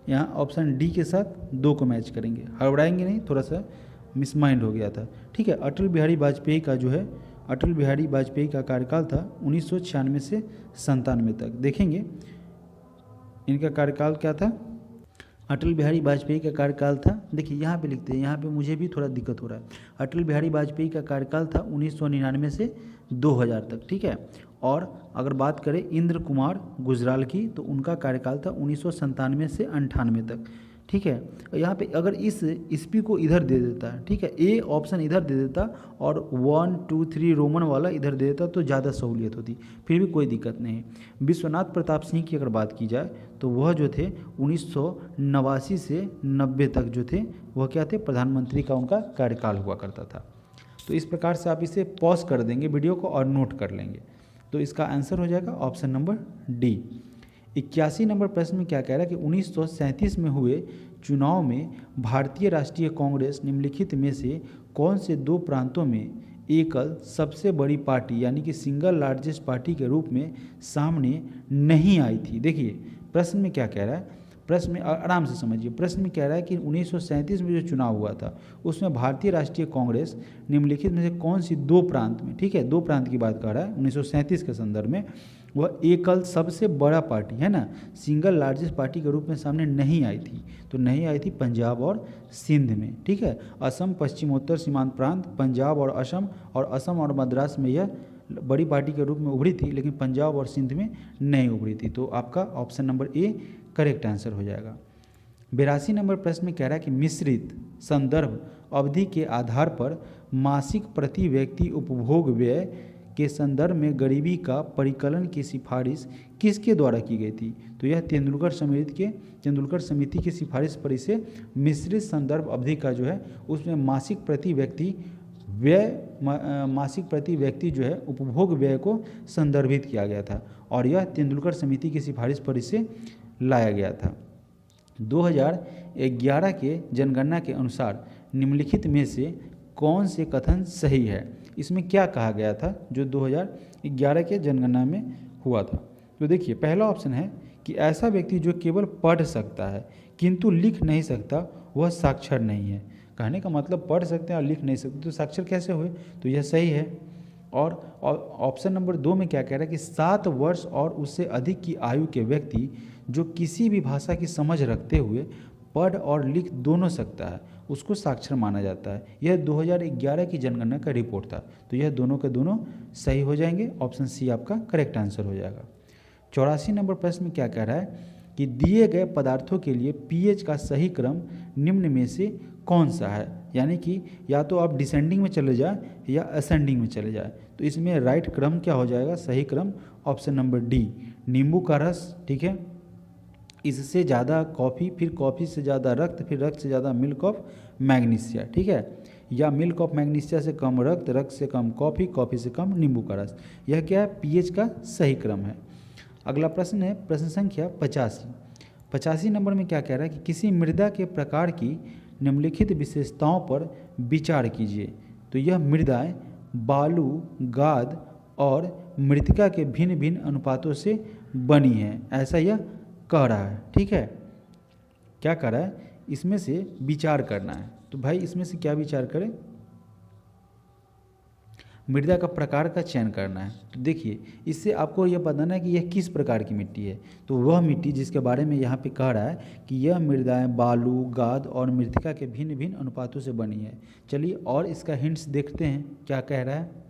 यहाँ ऑप्शन डी के साथ 2 को मैच करेंगे, हड़बड़ाएंगे नहीं, थोड़ा सा मिसमाइंड हो गया था, ठीक है। अटल बिहारी वाजपेयी का जो है, अटल बिहारी वाजपेयी का कार्यकाल था 1996 से 97 तक। देखेंगे इनका कार्यकाल क्या था, अटल बिहारी वाजपेयी का कार्यकाल था, देखिए यहाँ पे लिखते हैं, यहाँ पे मुझे भी थोड़ा दिक्कत हो रहा है। अटल बिहारी वाजपेयी का कार्यकाल था 1999 से 2000 तक, ठीक है। और अगर बात करें इंद्र कुमार गुजराल की तो उनका कार्यकाल था 1997 से 98 तक, ठीक है। यहाँ पे अगर इस ईस्वी को इधर दे देता है, ठीक है, ए ऑप्शन इधर दे देता और 1 2 3 रोमन वाला इधर दे देता तो ज़्यादा सहूलियत होती, फिर भी कोई दिक्कत नहीं है। विश्वनाथ प्रताप सिंह की अगर बात की जाए तो वह जो थे 1989 से 90 तक जो थे वह क्या थे, प्रधानमंत्री का उनका कार्यकाल हुआ करता था। तो इस प्रकार से आप इसे पॉज कर देंगे वीडियो को और नोट कर लेंगे, तो इसका आंसर हो जाएगा ऑप्शन नंबर डी। 81 नंबर प्रश्न में क्या कह रहा है कि 1937 में हुए चुनाव में भारतीय राष्ट्रीय कांग्रेस निम्नलिखित में से कौन से 2 प्रांतों में एकल सबसे बड़ी पार्टी यानी कि सिंगल लार्जेस्ट पार्टी के रूप में सामने नहीं आई थी। देखिए प्रश्न में क्या कह रहा है, प्रश्न में आराम से समझिए, प्रश्न में कह रहा है कि 1937 में जो चुनाव हुआ था उसमें भारतीय राष्ट्रीय कांग्रेस निम्नलिखित में से कौन सी 2 प्रांत में, ठीक है 2 प्रांत की बात कर रहा है 1937 के संदर्भ में, वह एकल सबसे बड़ा पार्टी है ना, सिंगल लार्जेस्ट पार्टी के रूप में सामने नहीं आई थी। तो नहीं आई थी पंजाब और सिंध में, ठीक है। असम, पश्चिमोत्तर सीमांत प्रांत, पंजाब और असम और मद्रास में यह बड़ी पार्टी के रूप में उभरी थी, लेकिन पंजाब और सिंध में नहीं उभरी थी। तो आपका option number A correct answer हो जाएगा। 82 नंबर प्रश्न में कह रहा है कि मिश्रित संदर्भ अवधि के आधार पर मासिक प्रति व्यक्ति उपभोग व्यय के संदर्भ में गरीबी का परिकलन की सिफारिश किसके द्वारा की गई थी? तो यह तेंदुलकर समिति की सिफारिश पर इसे मिश्रित संदर्भ अवधि का जो है उसमें मासिक प्रति व्यक्ति जो है उपभोग व्यय को संदर्भित किया गया था और यह तेंदुलकर समिति की सिफारिश पर इसे लाया गया था। 2011 के जनगणना के अनुसार निम्नलिखित में से कौन से कथन सही है? इसमें क्या कहा गया था जो 2011 के जनगणना में हुआ था? तो देखिए पहला ऑप्शन है कि ऐसा व्यक्ति जो केवल पढ़ सकता है किंतु लिख नहीं सकता वह साक्षर नहीं है। कहने का मतलब पढ़ सकते हैं और लिख नहीं सकते तो साक्षर कैसे हुए? तो यह सही है। और ऑप्शन नंबर 2 में क्या कह रहा है कि 7 वर्ष और उससे अधिक की आयु के व्यक्ति जो किसी भी भाषा की समझ रखते हुए पढ़ और लिख दोनों सकता है उसको साक्षर माना जाता है। यह 2011 की जनगणना का रिपोर्ट था। तो यह दोनों के दोनों सही हो जाएंगे। ऑप्शन सी आपका करेक्ट आंसर हो जाएगा। 84 नंबर प्रश्न में क्या कह रहा है कि दिए गए पदार्थों के लिए पीएच का सही क्रम निम्न में से कौन सा है? यानी कि या तो आप डिसेंडिंग में चले जाए या असेंडिंग में चले जाए। तो इसमें राइट क्रम क्या हो जाएगा? सही क्रम ऑप्शन नंबर डी, नींबू का रस, ठीक है, इससे ज़्यादा कॉफ़ी, फिर कॉफ़ी से ज़्यादा रक्त, फिर रक्त से ज़्यादा मिल्क ऑफ मैग्नीशिया, ठीक है, या मिल्क ऑफ मैग्नीशिया से कम रक्त, रक्त से कम कॉफ़ी, कॉफ़ी से कम नींबू का रस। यह क्या है? पीएच का सही क्रम है। अगला प्रश्न है प्रश्न संख्या 85 नंबर में क्या कह रहा है कि किसी मृदा के प्रकार की निम्नलिखित विशेषताओं पर विचार कीजिए। तो यह मृदाएं बालू, गाद और मृत्तिका के भिन्न भिन्न अनुपातों से बनी हैं, ऐसा यह कह रहा है, ठीक है। क्या कह रहा है? इसमें से विचार करना है। तो भाई इसमें से क्या विचार करें? मृदा का प्रकार का चयन करना है। तो देखिए इससे आपको यह बताना है कि यह किस प्रकार की मिट्टी है। तो वह मिट्टी जिसके बारे में यहाँ पे कह रहा है कि यह मृदाएं बालू, गाद और मृत्तिका के भिन्न भिन्न अनुपातों से बनी है। चलिए और इसका हिंट्स देखते हैं क्या कह रहा है।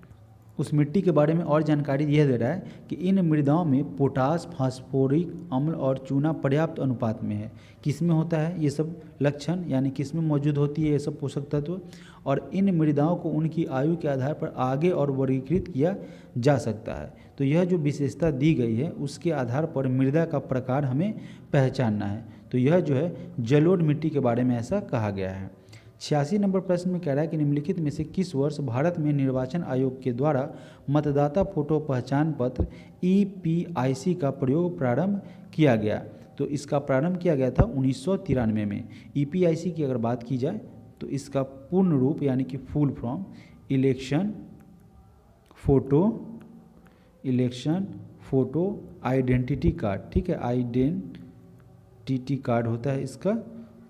उस मिट्टी के बारे में और जानकारी यह दे रहा है कि इन मृदाओं में पोटास, फास्फोरिक अम्ल और चूना पर्याप्त अनुपात में है। किस में होता है ये सब लक्षण, यानी किस में मौजूद होती है ये सब पोषक तत्व? और इन मृदाओं को उनकी आयु के आधार पर आगे और वर्गीकृत किया जा सकता है। तो यह जो विशेषता दी गई है उसके आधार पर मृदा का प्रकार हमें पहचानना है। तो यह जो है जलोढ़ मिट्टी के बारे में ऐसा कहा गया है। 86 नंबर प्रश्न में कह रहा है कि निम्नलिखित में से किस वर्ष भारत में निर्वाचन आयोग के द्वारा मतदाता फोटो पहचान पत्र EPIC का प्रयोग प्रारंभ किया गया? तो इसका प्रारंभ किया गया था 1993 में। EPIC की अगर बात की जाए तो इसका पूर्ण रूप यानी कि full form election photo identity card, ठीक है, आइडेंटिटी कार्ड होता है इसका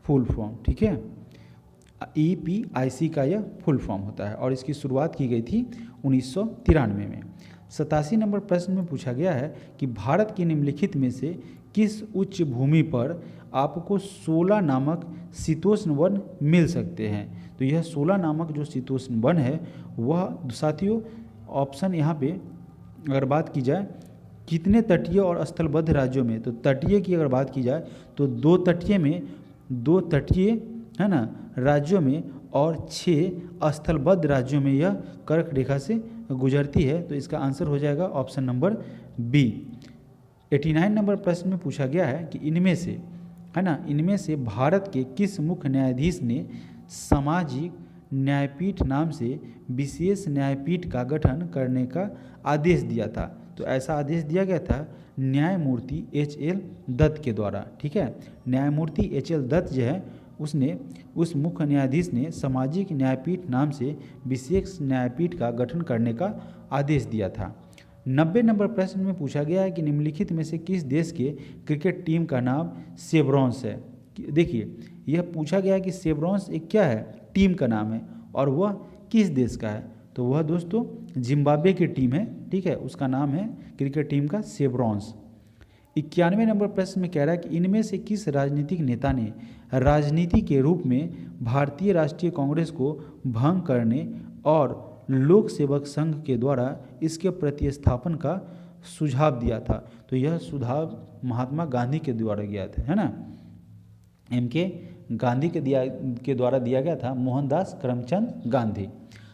फुल फॉर्म, ठीक है। EPIC का यह फुल फॉर्म होता है और इसकी शुरुआत की गई थी 1993 में। 87 नंबर प्रश्न में पूछा गया है कि भारत की निम्नलिखित में से किस उच्च भूमि पर आपको 16 नामक शीतोष्ण वन मिल सकते हैं? तो यह 16 नामक जो शीतोष्ण वन है वह साथियों ऑप्शन यहाँ पे अगर बात की जाए कितने तटीय और स्थलबद्ध राज्यों में, तो तटीय की अगर बात की जाए तो दो तटीय है ना राज्यों में और 6 स्थलबद्ध राज्यों में यह कर्क रेखा से गुजरती है। तो इसका आंसर हो जाएगा ऑप्शन नंबर बी। 89 नंबर प्रश्न में पूछा गया है कि इनमें से भारत के किस मुख्य न्यायाधीश ने सामाजिक न्यायपीठ नाम से विशेष न्यायपीठ का गठन करने का आदेश दिया था? तो ऐसा आदेश दिया गया था न्यायमूर्ति HL दत्त के द्वारा, ठीक है। न्यायमूर्ति HL दत्त जो है उस मुख्य न्यायाधीश ने सामाजिक न्यायपीठ नाम से विशेष न्यायपीठ का गठन करने का आदेश दिया था। 90 नंबर प्रश्न में पूछा गया है कि निम्नलिखित में से किस देश के क्रिकेट टीम का नाम सेब्रॉन्स है। देखिए, यह पूछा गया है कि सेब्रॉन्स एक क्या है, टीम का नाम है, और वह किस देश का है। तो वह दोस्तों जिम्बाब्वे की टीम है, ठीक है, उसका नाम है क्रिकेट टीम का सेब्रॉन्स। 91 नंबर प्रश्न में कह रहा है कि इनमें से किस राजनीतिक नेता ने राजनीति के रूप में भारतीय राष्ट्रीय कांग्रेस को भंग करने और लोक सेवक संघ के द्वारा इसके प्रतिस्थापन का सुझाव दिया था। तो यह सुझाव महात्मा गांधी के द्वारा दिया था, है ना, MK गांधी के द्वारा दिया गया था, मोहनदास करमचंद गांधी।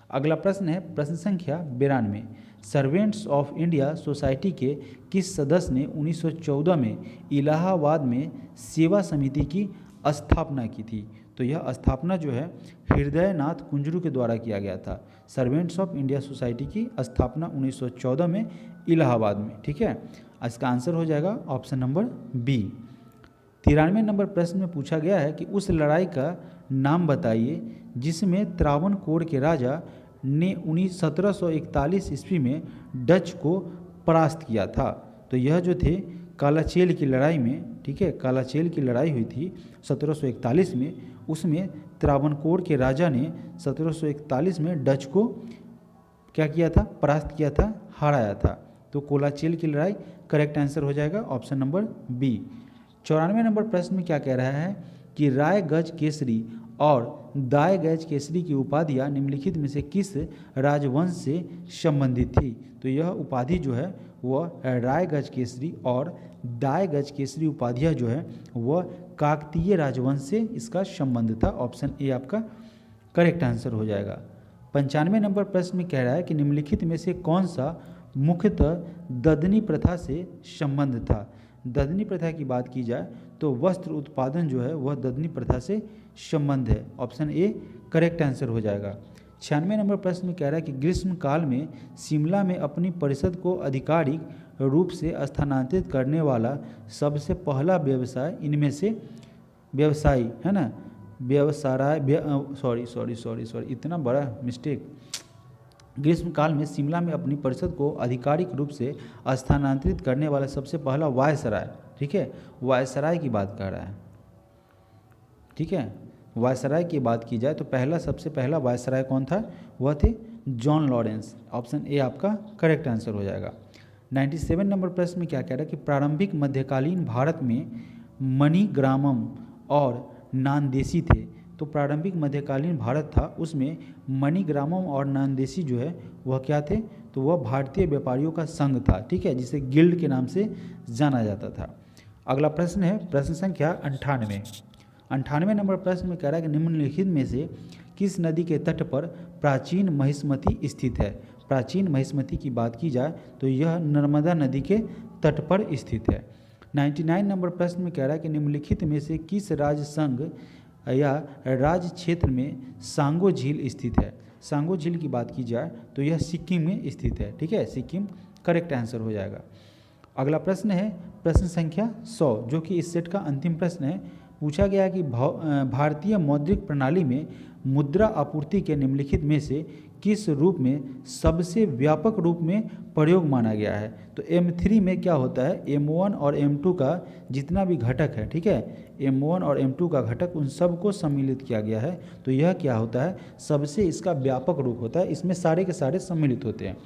अगला प्रश्न है प्रश्न संख्या 92। सर्वेंट्स ऑफ इंडिया सोसाइटी के किस सदस्य ने 1914 में इलाहाबाद में सेवा समिति की स्थापना की थी। तो यह स्थापना जो है हृदयनाथ कुंजरू के द्वारा किया गया था। सर्वेंट्स ऑफ इंडिया सोसाइटी की स्थापना 1914 में इलाहाबाद में, ठीक है। इसका आंसर हो जाएगा ऑप्शन नंबर बी। 93 नंबर प्रश्न में पूछा गया है कि उस लड़ाई का नाम बताइए जिसमें त्रावणकोर के राजा ने 1741 ईस्वी में डच को परास्त किया था। तो यह जो थे कालाचेल की लड़ाई में, ठीक है, कालाचेल की लड़ाई हुई थी 1741 में, उसमें त्रावणकोर के राजा ने 1741 में डच को क्या किया था, परास्त किया था, हराया था। तो कोलाचेल की लड़ाई करेक्ट आंसर हो जाएगा ऑप्शन नंबर बी। 94 नंबर प्रश्न में क्या कह रहा है कि राय गज केसरी और दाय गज केसरी की उपाधियाँ निम्नलिखित में से किस राजवंश से संबंधित थी। तो यह उपाधि जो है वह राय गज केसरी और दाय गज केसरी उपाधियाँ जो है वह काकतीय राजवंश से इसका संबंध था। ऑप्शन ए आपका करेक्ट आंसर हो जाएगा। 95 नंबर प्रश्न में कह रहा है कि निम्नलिखित में से कौन सा मुख्यतः ददनी प्रथा से संबंध था। ददनी प्रथा की बात की जाए तो वस्त्र उत्पादन जो है वह ददनी प्रथा से संबंध है। ऑप्शन ए करेक्ट आंसर हो जाएगा। 96 नंबर प्रश्न में कह रहा है कि ग्रीष्म काल में शिमला में अपनी परिषद को आधिकारिक रूप से स्थानांतरित करने वाला सबसे पहला व्यवसाय इनमें से व्यवसायी, है ना, व्यवसाय सॉरी इतना बड़ा मिस्टेक। ग्रीष्म काल में शिमला में अपनी परिषद को आधिकारिक रूप से स्थानांतरित करने वाला सबसे पहला वायसराय, ठीक है, वायसराय की बात कर रहा है, ठीक है। वायसराय की बात की जाए तो सबसे पहला वायसराय कौन था, वह थे जॉन लॉरेंस। ऑप्शन ए आपका करेक्ट आंसर हो जाएगा। 97 नंबर प्रश्न में क्या कह रहा है कि प्रारंभिक मध्यकालीन भारत में मणिग्रामम और नानदेशी थे। तो प्रारंभिक मध्यकालीन भारत था, उसमें मणिग्रामम और नानदेशी जो है वह क्या थे, तो वह भारतीय व्यापारियों का संघ था, ठीक है, जिसे गिल्ड के नाम से जाना जाता था। अगला प्रश्न है प्रश्न संख्या 98। 98 नंबर प्रश्न में कह रहा है कि निम्नलिखित में से किस नदी के तट पर प्राचीन महिष्मती स्थित है। प्राचीन महिष्मती की बात की जाए तो यह नर्मदा नदी के तट पर स्थित है। 99 नंबर प्रश्न में कह रहा है कि निम्नलिखित में से किस राज्य संघ या राज्य क्षेत्र में सांगो झील स्थित है। सांगो झील की बात की जाए तो यह सिक्किम में स्थित है, ठीक है, सिक्किम करेक्ट आंसर हो जाएगा। अगला प्रश्न है प्रश्न संख्या 100 जो कि इस सेट का अंतिम प्रश्न है। पूछा गया कि भारतीय मौद्रिक प्रणाली में मुद्रा आपूर्ति के निम्नलिखित में से किस रूप में सबसे व्यापक रूप में प्रयोग माना गया है। तो M3 में क्या होता है, M1 और M2 का जितना भी घटक है, ठीक है, M1 और M2 का घटक उन सब को सम्मिलित किया गया है। तो यह क्या होता है, सबसे इसका व्यापक रूप होता है, इसमें सारे के सारे सम्मिलित होते हैं।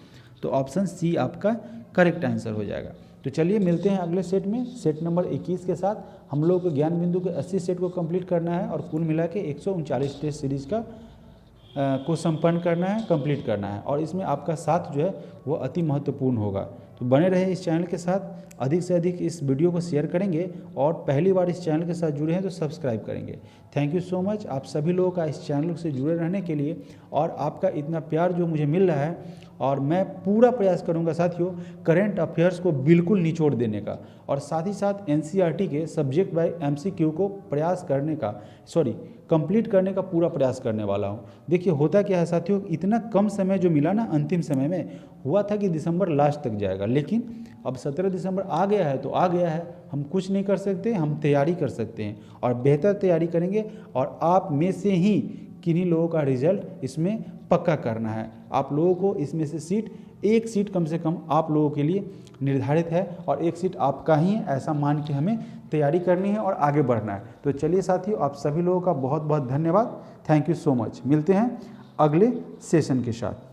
तो ऑप्शन सी आपका करेक्ट आंसर हो जाएगा। तो चलिए मिलते हैं अगले सेट में, सेट नंबर 21 के साथ। हम लोग को ज्ञान बिंदु के 80 सेट को कंप्लीट करना है और कुल मिला के 139 टेस्ट सीरीज का को संपन्न करना है, कंप्लीट करना है, और इसमें आपका साथ जो है वो अति महत्वपूर्ण होगा। तो बने रहे इस चैनल के साथ, अधिक से अधिक इस वीडियो को शेयर करेंगे और पहली बार इस चैनल के साथ जुड़े हैं तो सब्सक्राइब करेंगे। थैंक यू सो मच आप सभी लोगों का इस चैनल से जुड़े रहने के लिए और आपका इतना प्यार जो मुझे मिल रहा है। और मैं पूरा प्रयास करूंगा साथियों करंट अफेयर्स को बिल्कुल निचोड़ देने का, और साथ ही साथ NCERT के सब्जेक्ट बाय MCQ को प्रयास करने का कंप्लीट करने का पूरा प्रयास करने वाला हूं। देखिए होता क्या है साथियों, इतना कम समय जो मिला ना अंतिम समय में, हुआ था कि दिसंबर लास्ट तक जाएगा, लेकिन अब 17 दिसंबर आ गया है तो आ गया है, हम कुछ नहीं कर सकते, हम तैयारी कर सकते हैं और बेहतर तैयारी करेंगे और आप में से ही किन्हीं लोगों का रिजल्ट इसमें पक्का करना है। आप लोगों को इसमें से सीट एक सीट कम से कम आप लोगों के लिए निर्धारित है और एक सीट आपका ही है, ऐसा मान के हमें तैयारी करनी है और आगे बढ़ना है। तो चलिए साथियों, आप सभी लोगों का बहुत बहुत धन्यवाद। Thank you so much. मिलते हैं अगले सेशन के साथ।